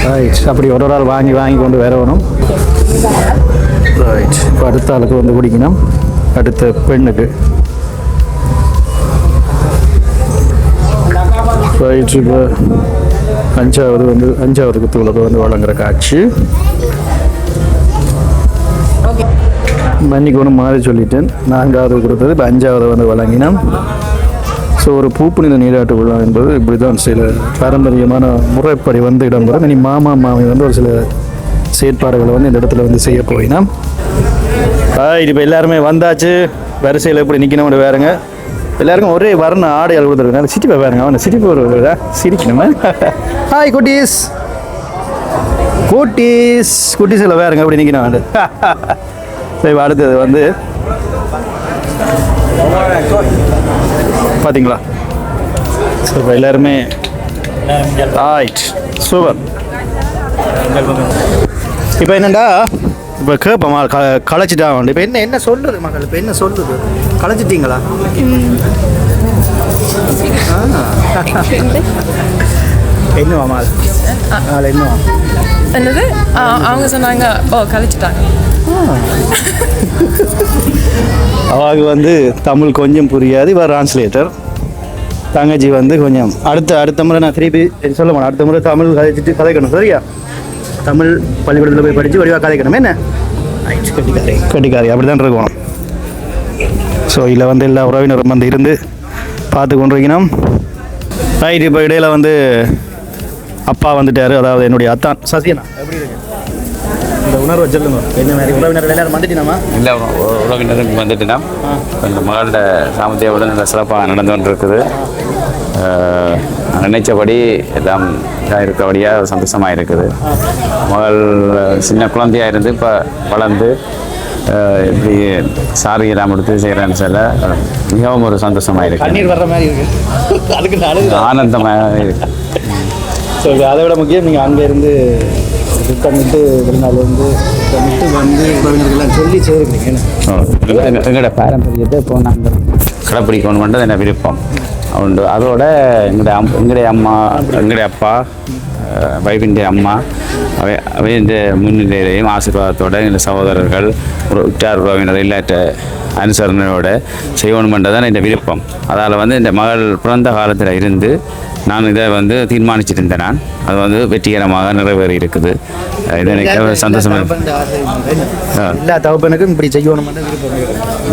ரைட் அப்படி ஒரு ஆள் வாங்கி கொண்டு வரணும். ரைட் இப்போ அடுத்த ஆளுக்கு வந்து குடிக்கணும். அடுத்த பெண்ணுக்கு ரைட் இப்போ 5வது குத்து விளக்கை வந்து வழங்குற காட்சி. மன்னிக்கு ஒன்று மாறி சொல்லிட்டேன். 4வது கொடுத்தது இப்போ 5வது வந்து வழங்கினோம். ஸோ ஒரு பூப்புனித நீராட்டு விழா என்பது இப்படி தான் சில பாரம்பரியமான முறைப்படி வந்து இடம்பெறும். இனி மாமா மாமி வந்து ஒரு சில செயற்பாடுகளை வந்து இந்த இடத்துல வந்து செய்ய போயினோம். இப்போ எல்லாருமே வந்தாச்சு. வரிசையில் எப்படி நிற்கணும்னு வேறுங்க. எல்லாருக்கும் ஒரே வர்ண ஆடையால் கொடுத்துருக்காங்க. சிரிப்பை பாருங்க, அவனை சிரிப்பு ஒரு சிரிக்கணுமா? ஹாய் குட்டீஸ், குட்டீஸ் குட்டீஸில் வேறுங்க அப்படி நிற்கணும் வந்து. சரி, அடுத்தது வந்து பார்த்தீங்களா? ஸோ இப்போ எல்லாருமே ரைட், சூப்பர். இப்போ என்னண்டா, இப்போ கேட்போமா களைச்சிட்டா வந்து இப்போ என்ன சொல்லுது மக்கள்? இப்போ என்ன சொல்லுது? களைச்சிட்டீங்களா? என்னவாமா என்னவா என்னது? அவங்க சொன்னாங்க, ஓ கழிச்சிட்டாங்க. அவங்க வந்து தமிழ் கொஞ்சம் புரியாது, இவர் டிரான்ஸ்லேட்டர். தங்கச்சி வந்து கொஞ்சம் அடுத்த முறை நான் திருப்பி சொல்ல மாட்டேன். அடுத்த முறை தமிழ் கதைக்கணும், சரியா? தமிழ் பள்ளிக்கூடத்தில் போய் படித்து வடிவாக கதைக்கணும். என்ன கட்டிக்காரி அப்படி தான் இருக்கணும். ஸோ இதில் வந்து எல்லா உறவினரும் வந்து இருந்து பார்த்து கொண்டு வைக்கணும். ரைட், இப்போ இடையில வந்து அப்பா வந்துட்டார், அதாவது என்னுடைய அத்தான் சசியனா. எப்படி இருக்கு இந்த உணர்வை சொல்லுங்க? என்ன மாதிரி உறவினர்கள் எல்லாரும் வந்துட்டீனாமா? இல்லை, உறவினரும் வந்துட்டுனா இந்த மகளோட சாமத்தியோட நல்ல சிறப்பாக நடந்து கொண்டு இருக்குது. நினைச்சபடி எல்லாம் இதாக இருக்கபடியாக சந்தோஷமாக இருக்குது. மகள் சின்ன குழந்தையாக இருந்து இப்போ வளர்ந்து இப்படி சாரியெல்லாம் எடுத்து செய்கிறேன்னு சொல்ல மிகவும் ஒரு சந்தோஷமாக இருக்குது. கண்ணீர் வர்ற மாதிரி இருக்குது, அதுக்கு ஆனந்தமாக இருக்குது. ஸோ அதை விட முக்கியம் நீங்கள் அங்கே இருந்து திட்டமிட்டு வெளிநாள்லேருந்து திட்டமிட்டு வந்து உறவினர்கள்லாம் சொல்லி செய்கிறீங்க. எங்களோட பாரம்பரியத்தை இப்போ நாங்கள் கடைப்பிடிக்கணுன்றது என்ன விருப்பம் உண்டு. அதோட எங்களுடைய அப்பா வைஃபிൻ്റെ அம்மா அவையின் முன்னிலையிலையும் ஆசீர்வாதத்தோடு எங்கள் சகோதரர்கள் உற்றார் உறவினர் இல்லாட்ட அனுசரணையோடு செய்யணுமென்றதான் இந்த விருப்பம். அதால் வந்து இந்த மகள் பிறந்த காலத்தில் இருந்து நான் இதை வந்து தீர்மானிச்சிருந்தேன். நான் அது வந்து வெற்றிகரமாக நிறைவேறி இருக்குது. இது எனக்கு சந்தோஷமாக எல்லா தகப்பனுக்கும் இப்படி செய்யணும்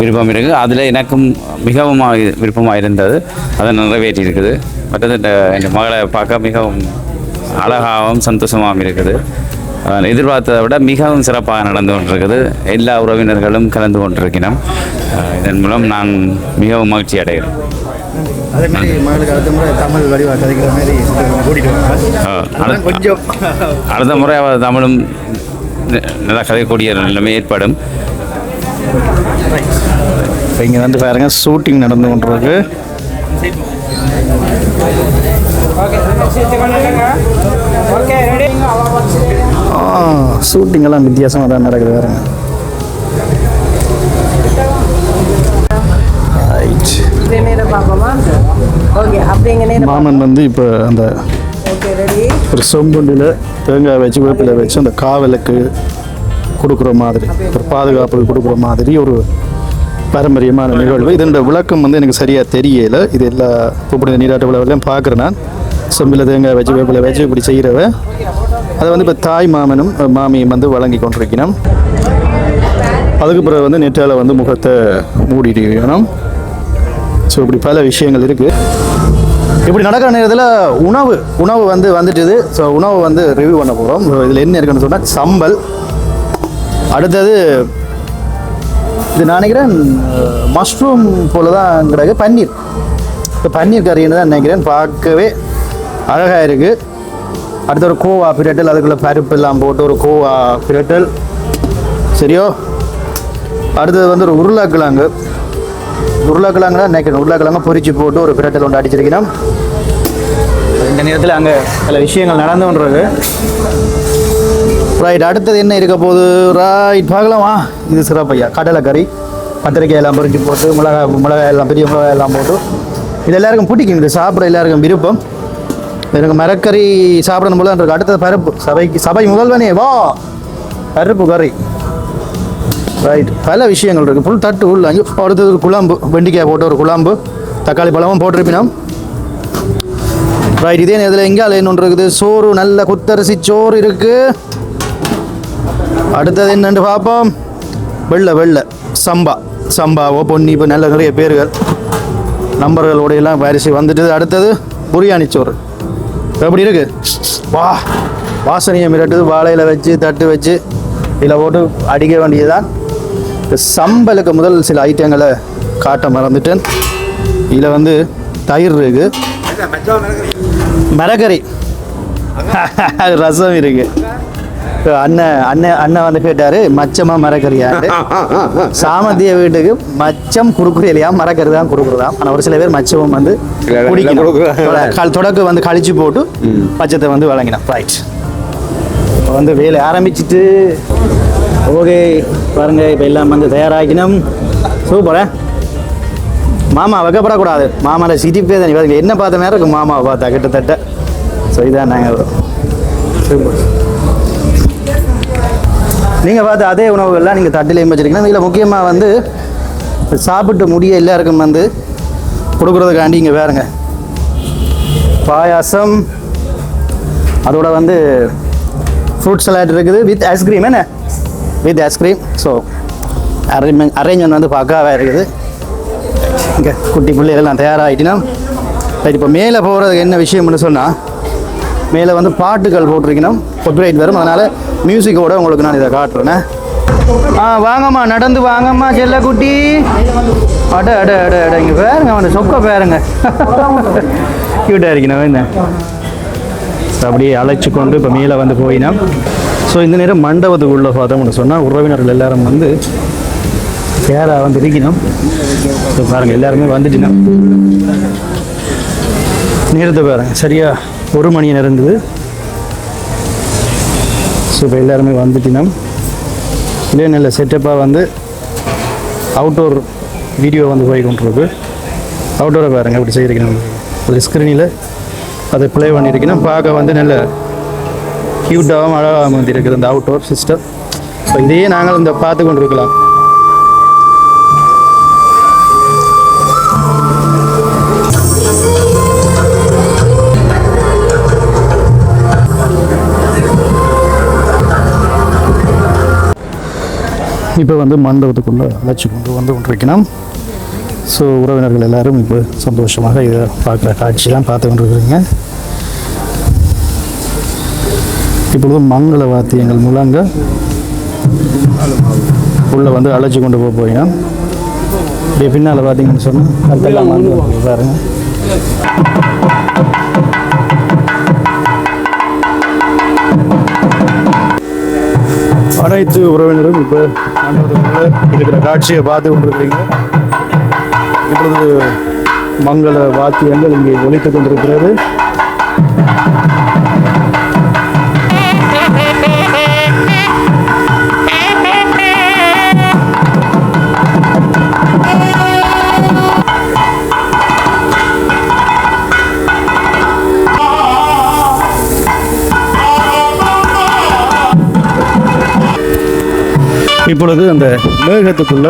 விருப்பம் இருக்குது. அதில் எனக்கும் மிகவும் விருப்பமாக இருந்தது, அதை நிறைவேற்றி இருக்குது. மற்றது இந்த மகளை பார்க்க மிகவும் அழகாகவும் சந்தோஷமாகவும் இருக்குது. எதிர்பார்த்ததை விட மிகவும் சிறப்பாக நடந்து கொண்டிருக்குது. எல்லா உறவினர்களும் கலந்து கொண்டிருக்கிறோம். இதன் மூலம் நான் மிகவும் மகிழ்ச்சி அடைகிறேன். அதே மாதிரி மகளுக்கு அடுத்த முறை தமிழ் வடிவாக கதைக்கிற மாதிரி கூட்டிகிட்டு கொஞ்சம் அடுத்த முறை அவர் தமிழும் நல்லா கதைக்கூடிய நிலைமை ஏற்படும். இப்போ இங்கே வந்து பாருங்க, ஷூட்டிங் நடந்து கொண்டிருக்கு. ஷூட்டிங் எல்லாம் வித்தியாசமாக தான் நடக்குது பாருங்க. மாமன் வந்து இப்போ அந்த ஒரு சொம்புண்டில் தேங்காய் வச்சு வேப்பிலை வச்சு அந்த காவலுக்கு கொடுக்குற மாதிரி, ஒரு பாதுகாப்புக்கு கொடுக்குற மாதிரி ஒரு பாரம்பரியமான நிகழ்வு. இதோட விளக்கம் வந்து எனக்கு சரியாக தெரியலை. இது எல்லா புனித நீராட்டு விழாவிலையும் பார்க்குறேன் நான். சொம்பில் தேங்காய் வச்சு வேப்பிலை வச்சு இப்படி செய்கிறவ அதை வந்து இப்போ தாய் மாமனும் மாமியும் வந்து வழங்கி கொண்டிருக்கணும். அதுக்கு பிறகு வந்து நெட்டால் வந்து முகத்தை மூடிட்டு வேணும். ஸோ இப்படி பல விஷயங்கள் இருக்குது. இப்படி நடக்கிற நேரத்தில் உணவு வந்துட்டுது. ஸோ உணவு வந்து ரிவ்யூ பண்ண போகிறோம். இதில் என்ன இருக்குன்னு சொன்னால் சம்பல், அடுத்தது இது நான் நினைக்கிறேன் மஷ்ரூம் போல் தான் கிடக்கு, பன்னீர். இப்போ பன்னீர் கறின்னு தான் நினைக்கிறேன், பார்க்கவே அழகாக இருக்குது. அடுத்த ஒரு கோவா பிரட்டல், அதுக்குள்ளே பருப்பு எல்லாம் போட்டு ஒரு கோவா பிரட்டல், சரியோ. அடுத்தது வந்து ஒரு உருளைக்கிழங்கு தான் நினைக்கிறேன், உருளைக்கிழங்கு பொரிச்சு போட்டு ஒரு பிரட்டல் ஒன்று அடிச்சிருக்கணும். இந்த நேரத்தில் அங்கே சில விஷயங்கள் நடந்துன்றது. ரைட், அடுத்தது என்ன இருக்க போகுது? ரைட், பார்க்கலாமா? இது சிறப்பையா கடலைக்கறி, கத்திரிக்காய் எல்லாம் பொரிச்சு போட்டு மிளகாய் எல்லாம் பெரிய மிளகாய் எல்லாம் போட்டு இது எல்லாருக்கும் பிடிக்கும். இது சாப்பிட எல்லாருக்கும் விருப்பம். எனக்கு மரக்கறி சாப்பிடணும் போல இருக்கு. அடுத்தது பருப்பு, சபை முதல்வனே வா, பருப்பு கறி. ரைட், பல விஷயங்கள் இருக்குது. ஃபுல் தட்டு உள்ள. அடுத்தது ஒரு குழம்பு, வெண்டிக்காய் போட்டு ஒரு குழம்பு, தக்காளி பழமும் போட்டிருப்பினோம். ரைட், இதே நேரத்தில் எங்கால என்ன ஒன்று இருக்குது? சோறு, நல்ல குத்தரிசி சோறு இருக்குது. அடுத்தது என்னென்று பார்ப்போம். வெள்ளை சம்பாவோ பொன்னி, இப்போ நல்ல நிறைய பேர்கள் நம்பர்களோடையெல்லாம் பரிசு வந்துட்டு. அடுத்தது பிரியாணி சோறு எப்படி இருக்கு? வா, வாசனையை மிரட்டுது. வாழையில் வச்சு தட்டு வச்சு இதில் போட்டு அடிக்க வேண்டியதுதான். சம்பலுக்கு முதல் சில ஐட்டங்களை காட்ட மறந்துட்டேன். இதில் வந்து தயிர் இருக்கு, மரக்கறி, ரசம் இருக்கு. அண்ணன் வந்து கேட்டாரு மச்சமா மரக்கறியாண்டு. சாமந்திய வீட்டுக்கு மச்சம் குறுக்குறையிலையா மரக்கறி தான் கொடுக்குறதாம். ஆனால் ஒரு சில பேர் மச்சமும் வந்து தொடக்கு வந்து கழிச்சு போட்டு மச்சத்தை வந்து வழங்கினான். ரைட், இப்போ வந்து வேலை ஆரம்பிச்சுட்டு ஓகே பாருங்க. இப்போ எல்லாம் வந்து தயாராகினோம். சூப்பரா மாமா வைக்கப்படக்கூடாது. மாமாவோட சிரிப்பே தான் பாருங்க. என்ன பார்த்த நேரம் இருக்கும் மாமாவை பார்த்தா கிட்டத்தட்ட. ஸோ இதான் நாங்கள் சூப்பர். நீங்கள் பார்த்து அதே உணவுகள்லாம் நீங்கள் தட்டிலையும் வச்சுருக்கீங்கன்னா இதில் முக்கியமாக வந்து சாப்பிட்டு முடிய எல்லாருக்கும் வந்து கொடுக்குறதுக்காண்டி இங்கே வேறுங்க பாயாசம், அதோட வந்து ஃப்ரூட் சலாட் இருக்குது வித் ஐஸ்கிரீம். என்ன வித் ஐஸ்கிரீம். ஸோ அரேஞ்ச்மெண்ட் வந்து பக்காவாக இருக்குது. இங்கே குட்டி பிள்ளைகள்லாம் தயாராகிட்டினா இப்போ மேலே போகிறதுக்கு என்ன விஷயம்னு சொன்னால் மேலே வந்து பாட்டுகள் போட்டிருக்கணும், காப்பிரைட் வரும். அதனால் மியூசிக்கோட உங்களுக்கு நான் இதை காட்டுறேன்னே. வாங்கம்மா, நடந்து வாங்கம்மா செல்லக்குட்டி. அட அட அட அட இங்கே பாருங்க, அவனை சொக்க பாருங்க, க்யூட்டாக இருக்கணும் என்ன. அப்படியே அழைச்சி கொண்டு இப்போ மேலே வந்து போயினா. ஸோ இந்த நேரம் மண்டபத்துக்குள்ளே பார்த்தோம்னு சொன்னால் உறவினர்கள் எல்லாரும் வந்து பேராக வந்து இருக்கணும். ஸோ பாருங்கள் எல்லாருமே வந்துட்டினா நேரத்தை பாருங்க, சரியா 1 மணி இருந்தது. ஸோ இப்போ எல்லாருமே வந்துட்டினா இல்லையே நல்ல செட்டப்பாக வந்து அவுட்டோர் வீடியோ வந்து போய் கொண்டிருக்கு. அவுட்டோரை பாருங்கள் அப்படி செய்யிருக்கணும். ஒரு ஸ்க்ரீனில் அதை ப்ளே பண்ணியிருக்கணும். பார்க்க வந்து நல்ல க்யூட்டாகவும் அழகாகவும் வந்து இருக்குது இந்த அவுட்டோர் சிஸ்டம். ஸோ இதையே நாங்கள் இந்த பார்த்து கொண்டு இருக்கலாம். இப்போ வந்து மண்டபத்துக்குள்ளே அழைச்சி கொண்டு வந்து கொண்டிருக்கணும். ஸோ உறவினர்கள் எல்லாரும் இப்போ சந்தோஷமாக இதை பார்க்குற காட்சியெலாம் பார்த்து கொண்டிருக்கிறீங்க. இப்பொழுது மங்கள வாத்தியங்கள் முழங்க உள்ளே வந்து அழைச்சி கொண்டு போயினா இப்படி பின்னால் பார்த்தீங்கன்னு சொன்னால் அதெல்லாம் வந்து பாருங்க. அனைத்து உறவினரும் இப்போ இருக்கிற காட்சியை பார்த்து கொண்டிருக்கிறீங்க. இப்பொழுது மங்கள வாத்தியங்கள் இங்கே ஒலித்துக் கொண்டிருக்கிறது. இப்பொழுது அந்த மேகத்துக்குள்ள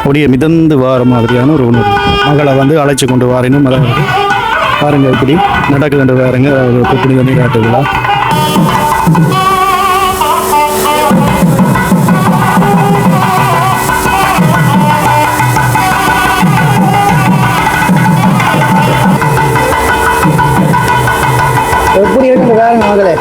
ஒடிய மிதந்து வார மாதிரியான ஒரு உணர்வு. மகளை வந்து அழைச்சி கொண்டு வாரினும் அதை பாருங்க இப்படி நடக்குதுன்ற பாருங்க. புனித நீராட்டு விழா. எப்படி இருக்கு பாருங்க மகளே.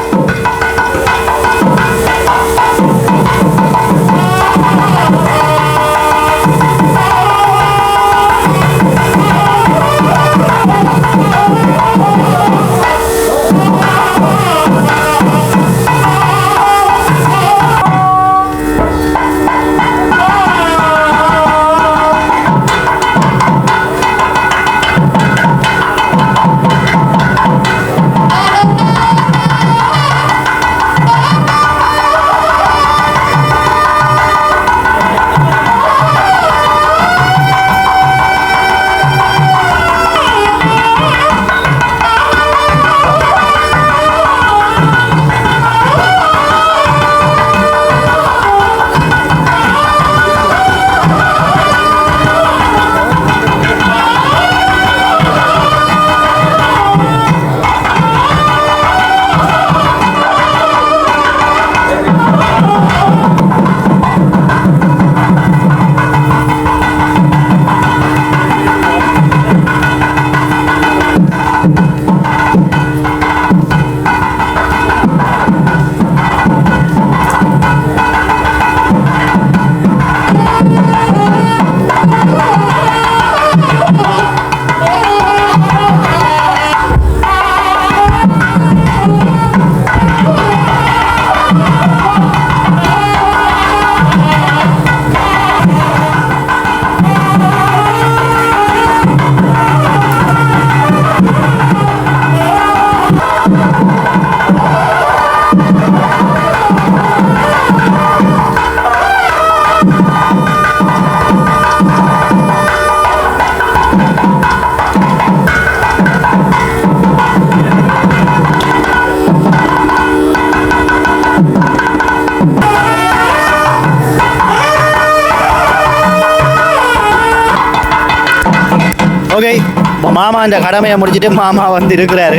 ஓகே, இப்போ மாமா இந்த கடமையை முடிச்சுட்டு மாமா வந்து இருக்கிறாரு.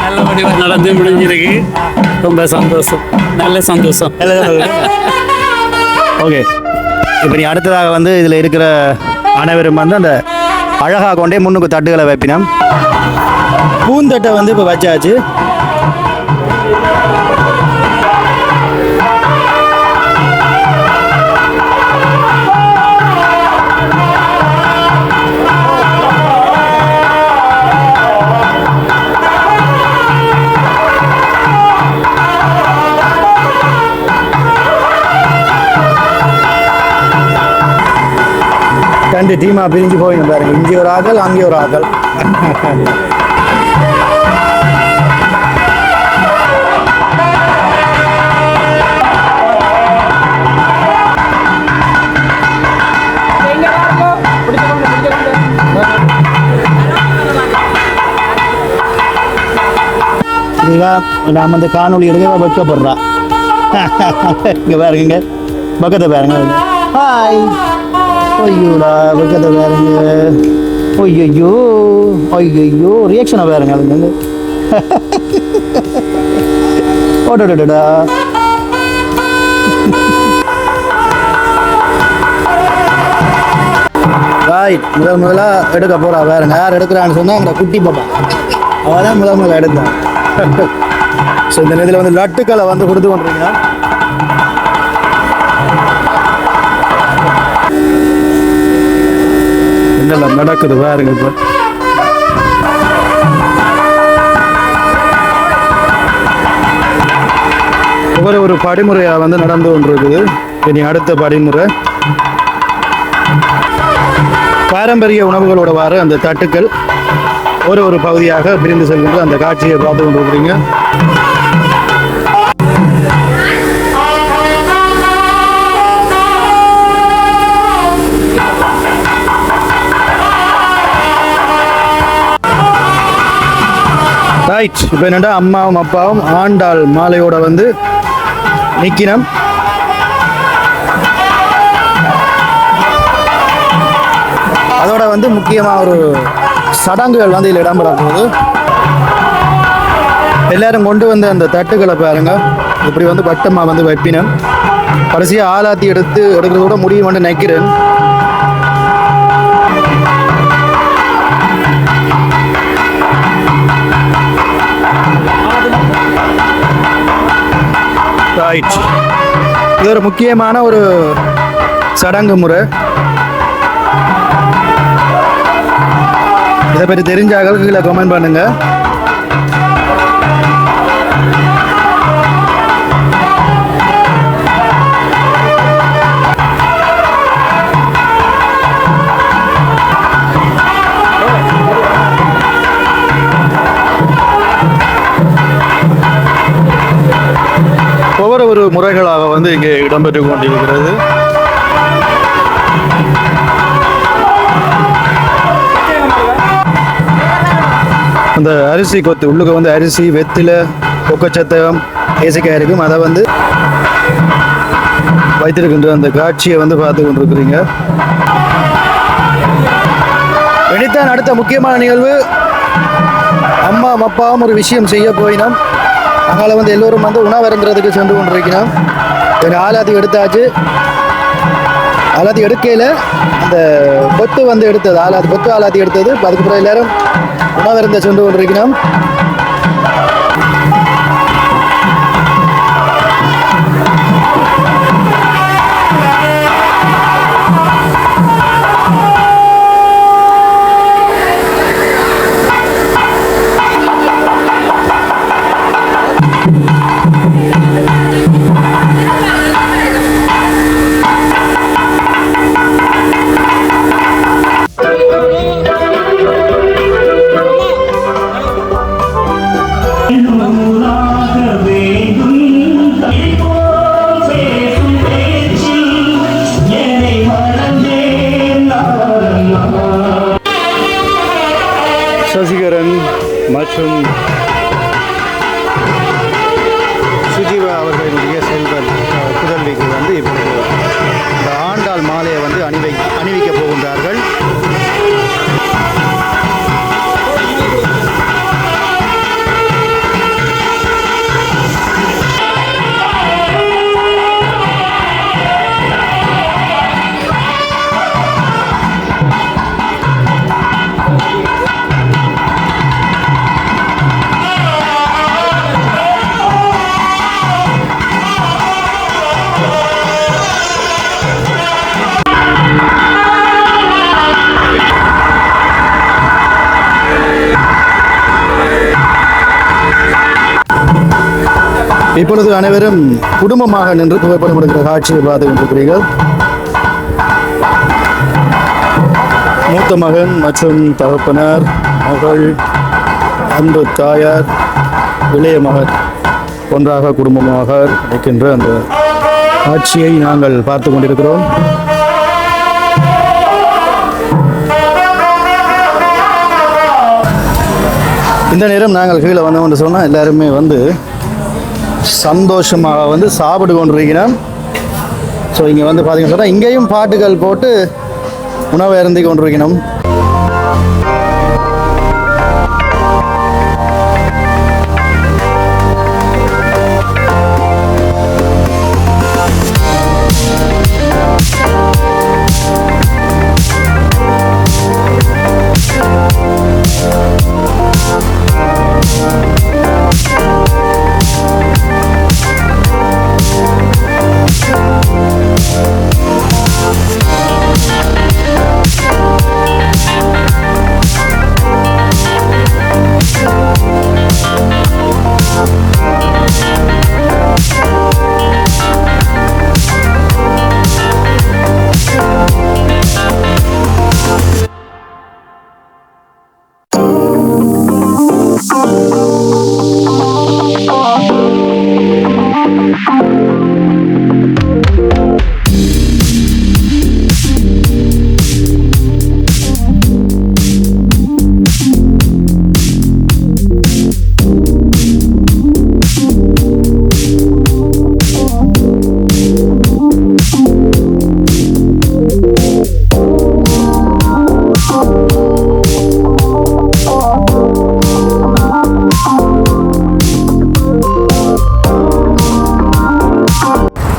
நல்லபடியாக நடந்து முடிஞ்சிருக்கு. ரொம்ப சந்தோஷம், நல்ல சந்தோஷம். ஓகே, இப்போ நீ அடுத்ததாக வந்து இதில் இருக்கிற அனைவரும் வந்து அந்த அழகாக கொண்டே முன்னுக்கு தட்டுகளை வைப்பினோம். பூந்தட்டை வந்து இப்போ வச்சாச்சு. ரெண்டு டீமாக பிரிஞ்சு போயின்னு பாருங்க, இங்கே ஒரு ஆக்கள் அங்கே ஒரு ஆக்கள். நாம் அந்த காணொலி எடுக்க வைக்கப்படுறா. இங்கே பாருங்க, பக்கத்தை பாருங்க. ஹாய், ஐயோடா பக்கத்தை பாருங்க. ஐயோ ஐயோ, ரியாக்ஷனை பாருங்க. அதுங்க வந்து ஓடடா. ரைட், முதலாக எடுக்க போகிறா பாருங்க. யார் எடுக்கிறான்னு சொன்னால் அந்த குட்டி பாப்பா, அவள் தான் முதல்ல எடுத்தான். ஸோ இந்த இதில் வந்து லட்டுக்களை வந்து கொடுத்து கொண்டிருக்கீங்க. என்னெல்லாம் நடக்குது பாருங்க. இப்போ ஒரு படிமுறையாக வந்து நடந்து கொண்டிருக்குது. இனி அடுத்த படிமுறை பாரம்பரிய உணவுகளோட வர அந்த தட்டுக்கள் ஒரு பகுதியாக பிரிந்து செல்கின்ற அந்த காட்சியை பார்த்து கொண்டிருக்கிறீங்க. ரைட், இப்போ என்னடா அம்மாவும் அப்பாவும் ஆண்டாள் மாலையோட வந்து நிற்கணும். அதோட வந்து முக்கியமாக ஒரு சடங்குகள் வந்து இதில் இடம்பெற போகுது. எல்லாரும் கொண்டு வந்த அந்த தட்டுக்களை பாருங்க, இப்படி வந்து வட்டமாக வந்து வைப்பினேன். கடைசியாக ஆலாத்தி எடுக்கிறதோட முடியும் வந்து நிற்கிறேன். ரைட், இது ஒரு முக்கியமான ஒரு சடங்கு முறை. இதை பற்றி தெரிஞ்சாக கீழே கமெண்ட் பண்ணுங்க. ஒவ்வொரு முறைகளாக வந்து இங்கே இடம்பெற்று கொண்டிருக்கிறது. அந்த அரிசி கொத்து உள்ளுக்கு வந்து அரிசி, வெத்திலை, கொக்கச்சத்தம், ஏசிக்காய் இருக்கும். அதை வந்து வைத்திருக்கின்ற அந்த காட்சியை வந்து பார்த்து கொண்டிருக்கிறீங்க. வெடித்தான் அடுத்த முக்கியமான நிகழ்வு. அம்மா அப்பாவும் ஒரு விஷயம் செய்ய போயினோம். அதனால் வந்து எல்லோரும் வந்து உணவு இறங்குறதுக்கு சென்று கொண்டிருக்கிறோம். ஆலாத்தி எடுத்தாச்சு. ஆலாத்தி எடுக்கையில் அந்த கொத்து வந்து எடுத்தது, ஆலாத்தி எடுத்தது. அதுக்கப்புறம் எல்லாரும் உணவு இருந்த சென்று கொண்டிருக்கிறோம். சசிகரன் மற்றும் சுஜீவா அவர்களுடைய செல்வன் புதல்விக்கு வந்து இப்போ இந்த ஆண்டாள் மாலையை வந்து அணிவிக்க போகின்றார்கள். இப்பொழுது அனைவரும் குடும்பமாக நின்று புகைப்படம் எடுக்கிற காட்சியை பார்த்து கொண்டிருக்கிறீர்கள். மூத்த மகன் மற்றும் தகப்பனார், மகள், அன்பு தாயார், இளைய மகன் ஒன்றாக குடும்பமாக இருக்கின்ற அந்த காட்சியை நாங்கள் பார்த்து கொண்டிருக்கிறோம். இந்த நேரம் நாங்கள் கீழே வந்தோம் என்று சொன்னால் எல்லாருமே வந்து சந்தோஷமாக வந்து சாப்பிட்டு கொண்டிருக்கிறோம். ஸோ இங்கே வந்து பார்த்தீங்கன்னு சொன்னால் இங்கேயும் பாட்டுகள் போட்டு உணவை அருந்தி கொண்டிருக்கணும்.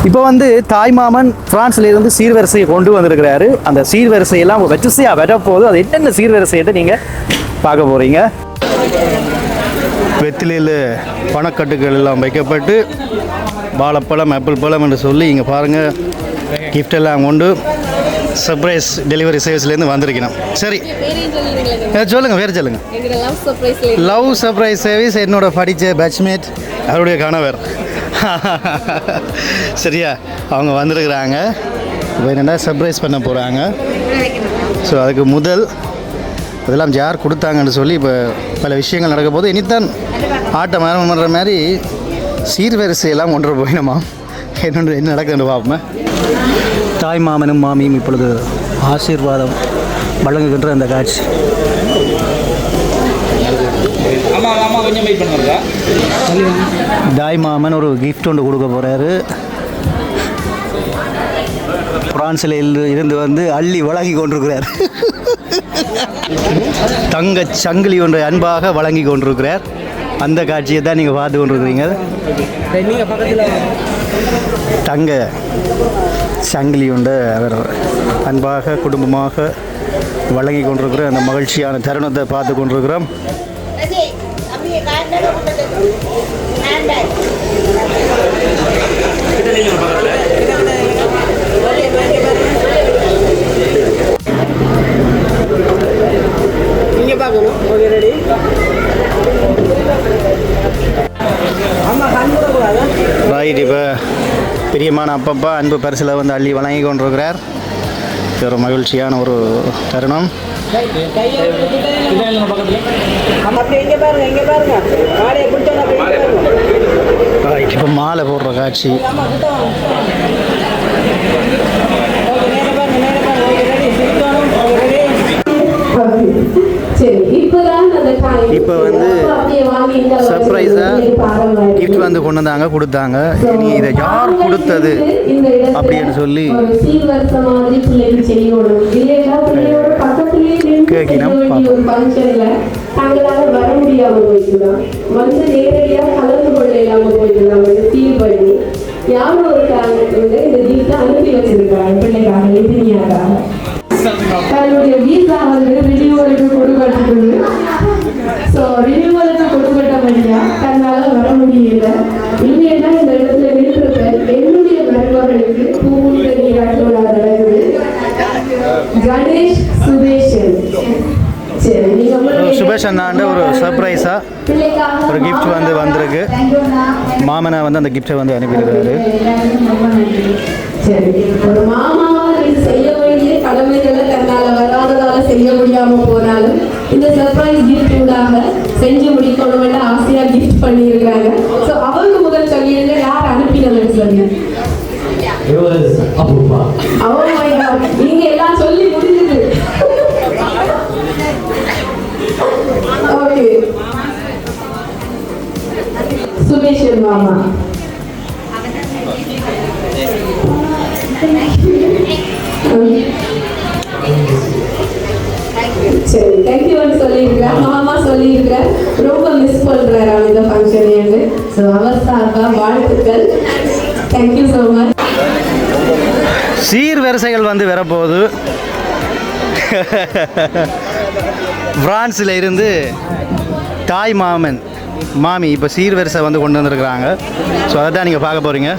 இப்போ வந்து தாய்மாமன் பிரான்ஸ்ல இருந்து சீர்வரிசையை கொண்டு வந்திருக்கிறாரு. அந்த சீர்வரிசையெல்லாம் வரிசையாக வரப்போகுது. அது என்னென்ன சீர்வரிசையை நீங்கள் பார்க்க போகிறீங்க. வெத்திலையில் பணக்கட்டுகள் எல்லாம் வைக்கப்பட்டு வாழைப்பழம், ஆப்பிள் பழம் என்று சொல்லி இங்கே பாருங்கள் கிஃப்ட் எல்லாம் கொண்டு சர்ப்ரைஸ் டெலிவரி சர்வீஸ்லேருந்து வந்திருக்கணும். சரி சொல்லுங்கள், வேறு சொல்லுங்கள். லவ் சர்ப்ரைஸ் சர்வீஸ் என்னோட படித்த பேட்ச்மேட், அவருடைய கணவர். சரியா, அவங்க வந்திருக்கிறாங்க. இப்போ என்னென்னா சர்ப்ரைஸ் பண்ண போகிறாங்க. ஸோ அதுக்கு முதல் இதெல்லாம் யார் கொடுத்தாங்கன்னு சொல்லி இப்போ பல விஷயங்கள் நடக்க போது இனித்தான் ஆட்டம் ஆரம்பம் பண்ணுற மாதிரி சீர்வரிசையெல்லாம் கொண்டு போயினோமா என்ன நடக்குதுன்னு பார்ப்போமே. தாய் மாமனும் மாமியும் இப்பொழுது ஆசீர்வாதம் வழங்குகின்ற அந்த காட்சி. தாய் மாமன் ஒரு கிஃப்ட் ஒன்று கொடுக்க போகிறாரு. பிரான்சில் இருந்து வந்து அள்ளி வழங்கி கொண்டிருக்கிறார். தங்க சங்கிலி ஒன்றை அன்பாக வழங்கி கொண்டிருக்கிறார். அந்த காட்சியை தான் நீங்கள் பார்த்து கொண்டிருக்கிறீங்க. தங்க சங்கிலி ஒன்றை அவர் அன்பாக குடும்பமாக வழங்கி கொண்டிருக்கிற அந்த மகிழ்ச்சியான தருணத்தை பார்த்து கொண்டிருக்கிறோம். ரைட், இப்போ பிரியமான அப்பப்பா அன்பு பரிசில் வந்து அள்ளி வழங்கி கொண்டிருக்கிறார். இது ஒரு மகிழ்ச்சியான ஒரு தருணம். இப்போ மாலை போடுற காட்சி. இப்போ வந்து சர்ப்ரைஸாக கிஃப்ட் வந்து கொண்டு வந்தாங்க, கொடுத்தாங்க. இனி இதை யார் கொடுத்தது அப்படின்னு சொல்லி கேட்கணும். யாரும் ஒரு காரணத்துக்கு இந்த ஜீப்ல அனுப்பி வச்சிருக்காங்க பிள்ளைக்காக. தன்னுடைய வீசா வந்து ரினியூவலுக்கு கொடுக்கப்பட்டது. ஸோ ரினியூவலுக்கு கொடுக்கப்பட்டபடியா தன்னால் வர முடியல. இல்லைன்னா இந்த இடத்துல நின்றுப்பேன். என்னுடைய மருமகளுக்கு பூமுடித நீராட்டு விழா நடக்குது. கணேஷ் சுதேஷன் சரி நீங்க சுபேஷ் அண்ணாண்ட ஒரு சர்ப்ரைஸாக ஒரு கிஃப்ட் வந்திருக்கு. மாமனை அந்த கிஃப்டை அனுப்பியிருக்காரு. சரி ஒரு மாமாவா நீங்க செய்ய வேண்டிய கடமைகளை தன்னால வராததால செய்ய முடியாம போனாலும் இந்த சர்ப்ரைஸ் கிஃப்ட் ஊடாக செஞ்சு முடிக்கணும்னு ஆசையா கிஃப்ட் பண்ணியிருக்காங்க. ஸோ அவருக்கு முதல் சொல்லியிருந்த யார் அனுப்பினதுன்னு சொல்லி நீங்க எல்லாம் சொல்லி முடிஞ்சது. ஓகே சுபேஷ் மாமா சரி தேங்க்யூன்னு சொல்லியிருக்கிறேன். மாமா சொல்லியிருக்கிறேன் ரொம்ப மிஸ் பண்றாரு அவன் இந்த ஃபங்க்ஷன். ஸோ அவர் சார்பாக வாழ்த்துக்கள். Thank you so much. சீர்வரிசைகள் வரப்போகுது. பிரான்ஸில் இருந்து தாய் மாமன் மாமி இப்போ சீர்வரிசை கொண்டு வந்திருக்கிறாங்க. ஸோ அதை தான் நீங்கள் பார்க்க போகிறீங்க.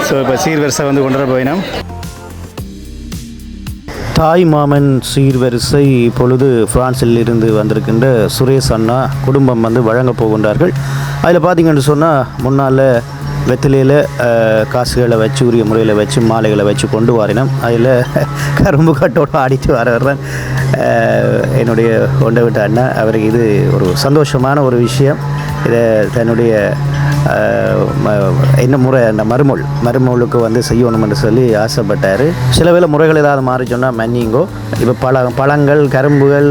ஸோ இப்போ சீர்வரிசை கொண்டு வர போயினோம். தாய் மாமன் சீர்வரிசை இப்பொழுது பிரான்சில் இருந்து வந்திருக்கின்ற சுரேஷ் அண்ணா குடும்பம் வழங்கப் போகின்றார்கள். அதில் பார்த்தீங்கன்னு சொன்னால் முன்னால் வெத்திலையில் காசுகளை வச்சு உரிய முறையில் வச்சு மாலைகளை வச்சு கொண்டு வாரினோம். அதில் கரும்பு கட்டோடு ஆடிட்டு வரவர் தான் என்னுடைய கொண்ட விட்ட அண்ணா. அவருக்கு இது ஒரு சந்தோஷமான ஒரு விஷயம். இதை தன்னுடைய என்ன முறை அந்த மருமகளுக்கு செய்யணும் என்று சொல்லி ஆசைப்பட்டார். சில வேளை முறைகள் ஏதாவது மாறி சொன்னால் மன்னிங்கோ. இப்போ பழங்கள் கரும்புகள்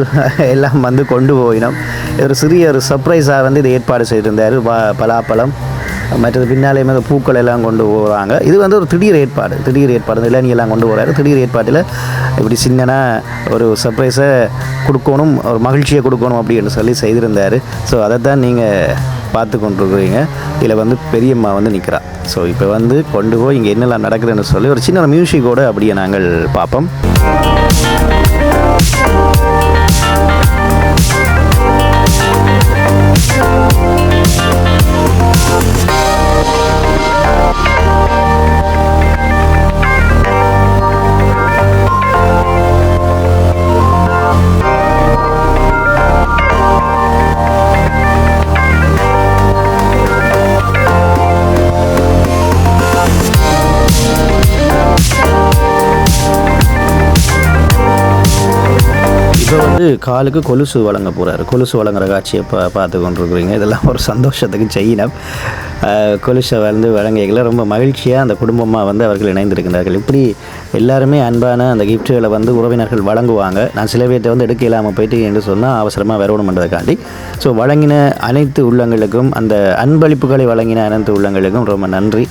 எல்லாம் கொண்டு போயினோம். ஒரு சிறிய ஒரு சர்ப்ரைஸாக இதை ஏற்பாடு செய்திருந்தார். பலாப்பழம் மற்றது பின்னாலே பூக்கள் எல்லாம் கொண்டு போகிறாங்க. இது ஒரு திடீர் ஏற்பாடு இளநியெல்லாம் கொண்டு போகிறாரு. திடீர் ஏற்பாட்டில் இப்படி சின்னனா ஒரு சர்ப்ரைஸை கொடுக்கணும், ஒரு மகிழ்ச்சியை கொடுக்கணும் அப்படின்னு சொல்லி செய்திருந்தார். ஸோ அதை தான் நீங்கள் பார்த்து கொண்டிருக்கிறீங்க. இதில் பெரியம்மா நிற்கிறா. ஸோ இப்போ கொண்டு போய் இங்கே என்னெல்லாம் நடக்குதுன்னு சொல்லி ஒரு சின்ன மியூசிக்கோடு அப்படியே நாங்கள் பார்ப்போம். காலுக்கு கொலுசு வழங்க போகிறாரு. கொலுசு வழங்குற காட்சியை பார்த்து கொண்டிருக்கிறீங்க. இதெல்லாம் ஒரு சந்தோஷத்துக்கு செய்யணும். கொலுசை வழங்கிகளை ரொம்ப மகிழ்ச்சியாக அந்த குடும்பமாக அவர்கள் இணைந்திருக்கிறார்கள். இப்படி எல்லாருமே அன்பான அந்த கிஃப்ட்டுகளை உறவினர்கள் வழங்குவாங்க. நான் சில பேர்த்தை எடுக்க இல்லாமல் போயிட்டு என்று சொன்னால் அவசரமாக வரணுமென்றதுக்காண்டி. ஸோ வழங்கின அனைத்து உள்ளங்களுக்கும், அந்த அன்பளிப்புகளை வழங்கின அனைத்து உள்ளங்களுக்கும் ரொம்ப நன்றி.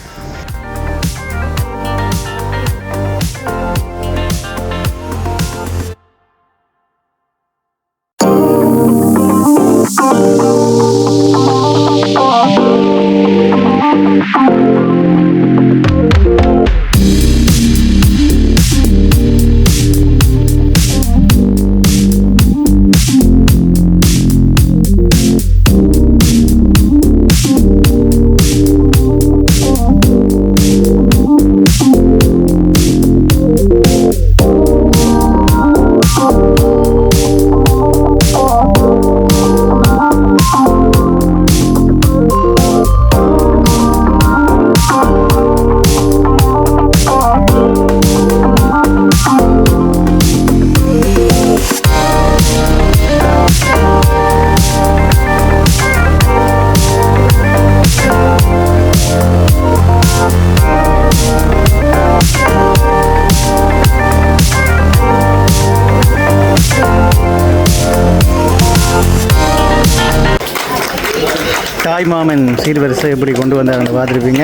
தாய் மாமன் சீர்வரிசை எப்படி கொண்டு வந்தாங்கன்னு பார்த்துருப்பீங்க.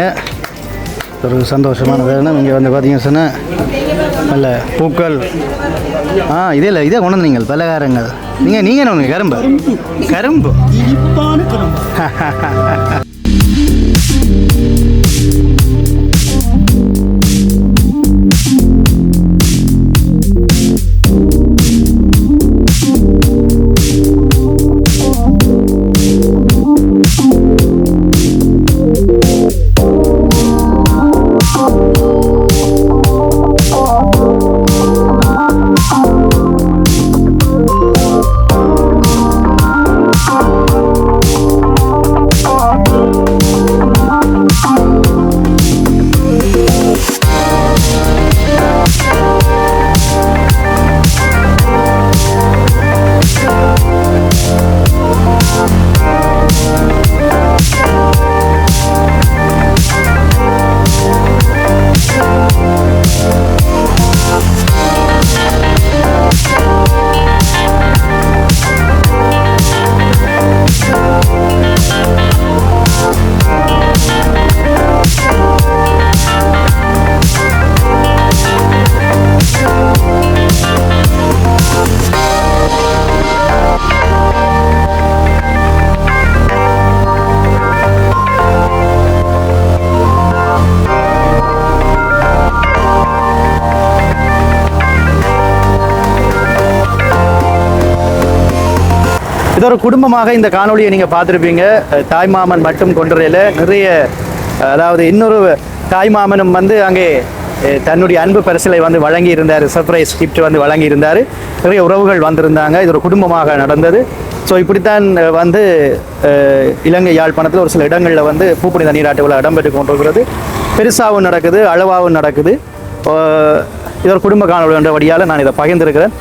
ஒரு சந்தோஷமான தருணம். இங்கே பார்த்தீங்கன்னு சொன்னால் நல்ல பூக்கள். இதே கொண்டு வந்தீங்க பலகாரங்கள். நீங்கள் என்ன கரும்பு இனிப்பான கரும்பு. இது ஒரு குடும்பமாக இந்த காணொளியை நீங்கள் பார்த்துருப்பீங்க. தாய்மாமன் மட்டும் கொண்டுறையில் நிறைய, அதாவது இன்னொரு தாய்மாமனும் வந்து அங்கே தன்னுடைய அன்பு பரிசலை வந்து வழங்கி இருந்தார், சர்ப்ரைஸ் கிஃப்ட் வந்து வழங்கி இருந்தார். நிறைய உறவுகள் வந்திருந்தாங்க. இது ஒரு குடும்பமாக நடந்தது. ஸோ இப்படித்தான் வந்து இலங்கை யாழ்ப்பாணத்தில் ஒரு சில இடங்களில் வந்து பூப்புனித நீராட்டு விழா இடம்பெற்று கொண்டிருக்கிறது. பெருசாகவும் நடக்குது, அளவாகவும் நடக்குது. இது ஒரு குடும்ப காணொளி என்ற வழியால் நான் இதை பகிர்ந்திருக்கிறேன்.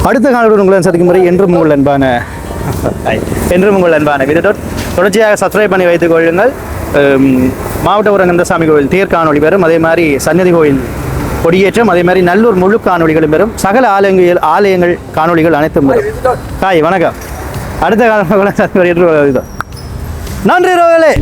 அடுத்த காணொலி உங்களை சந்திக்கும் முறை என்றும் உங்கள் அன்பான வீடியோ தொடர்ச்சியாக சப்ஸ்கிரைப் பண்ணி வைத்துக் கொள்ளுங்கள். மாவட்ட உரங்கந்தசாமி கோவில் தேர் காணொளி பெறும், அதே மாதிரி சன்னதி கோயில் கொடியேற்றம், அதே மாதிரி நல்லூர் முழு காணொலிகளும் பெறும். சகல ஆலயங்கள் காணொலிகள் அனைத்தும் பெறும். வணக்கம். அடுத்த காணொலி நன்றி ரோகளே.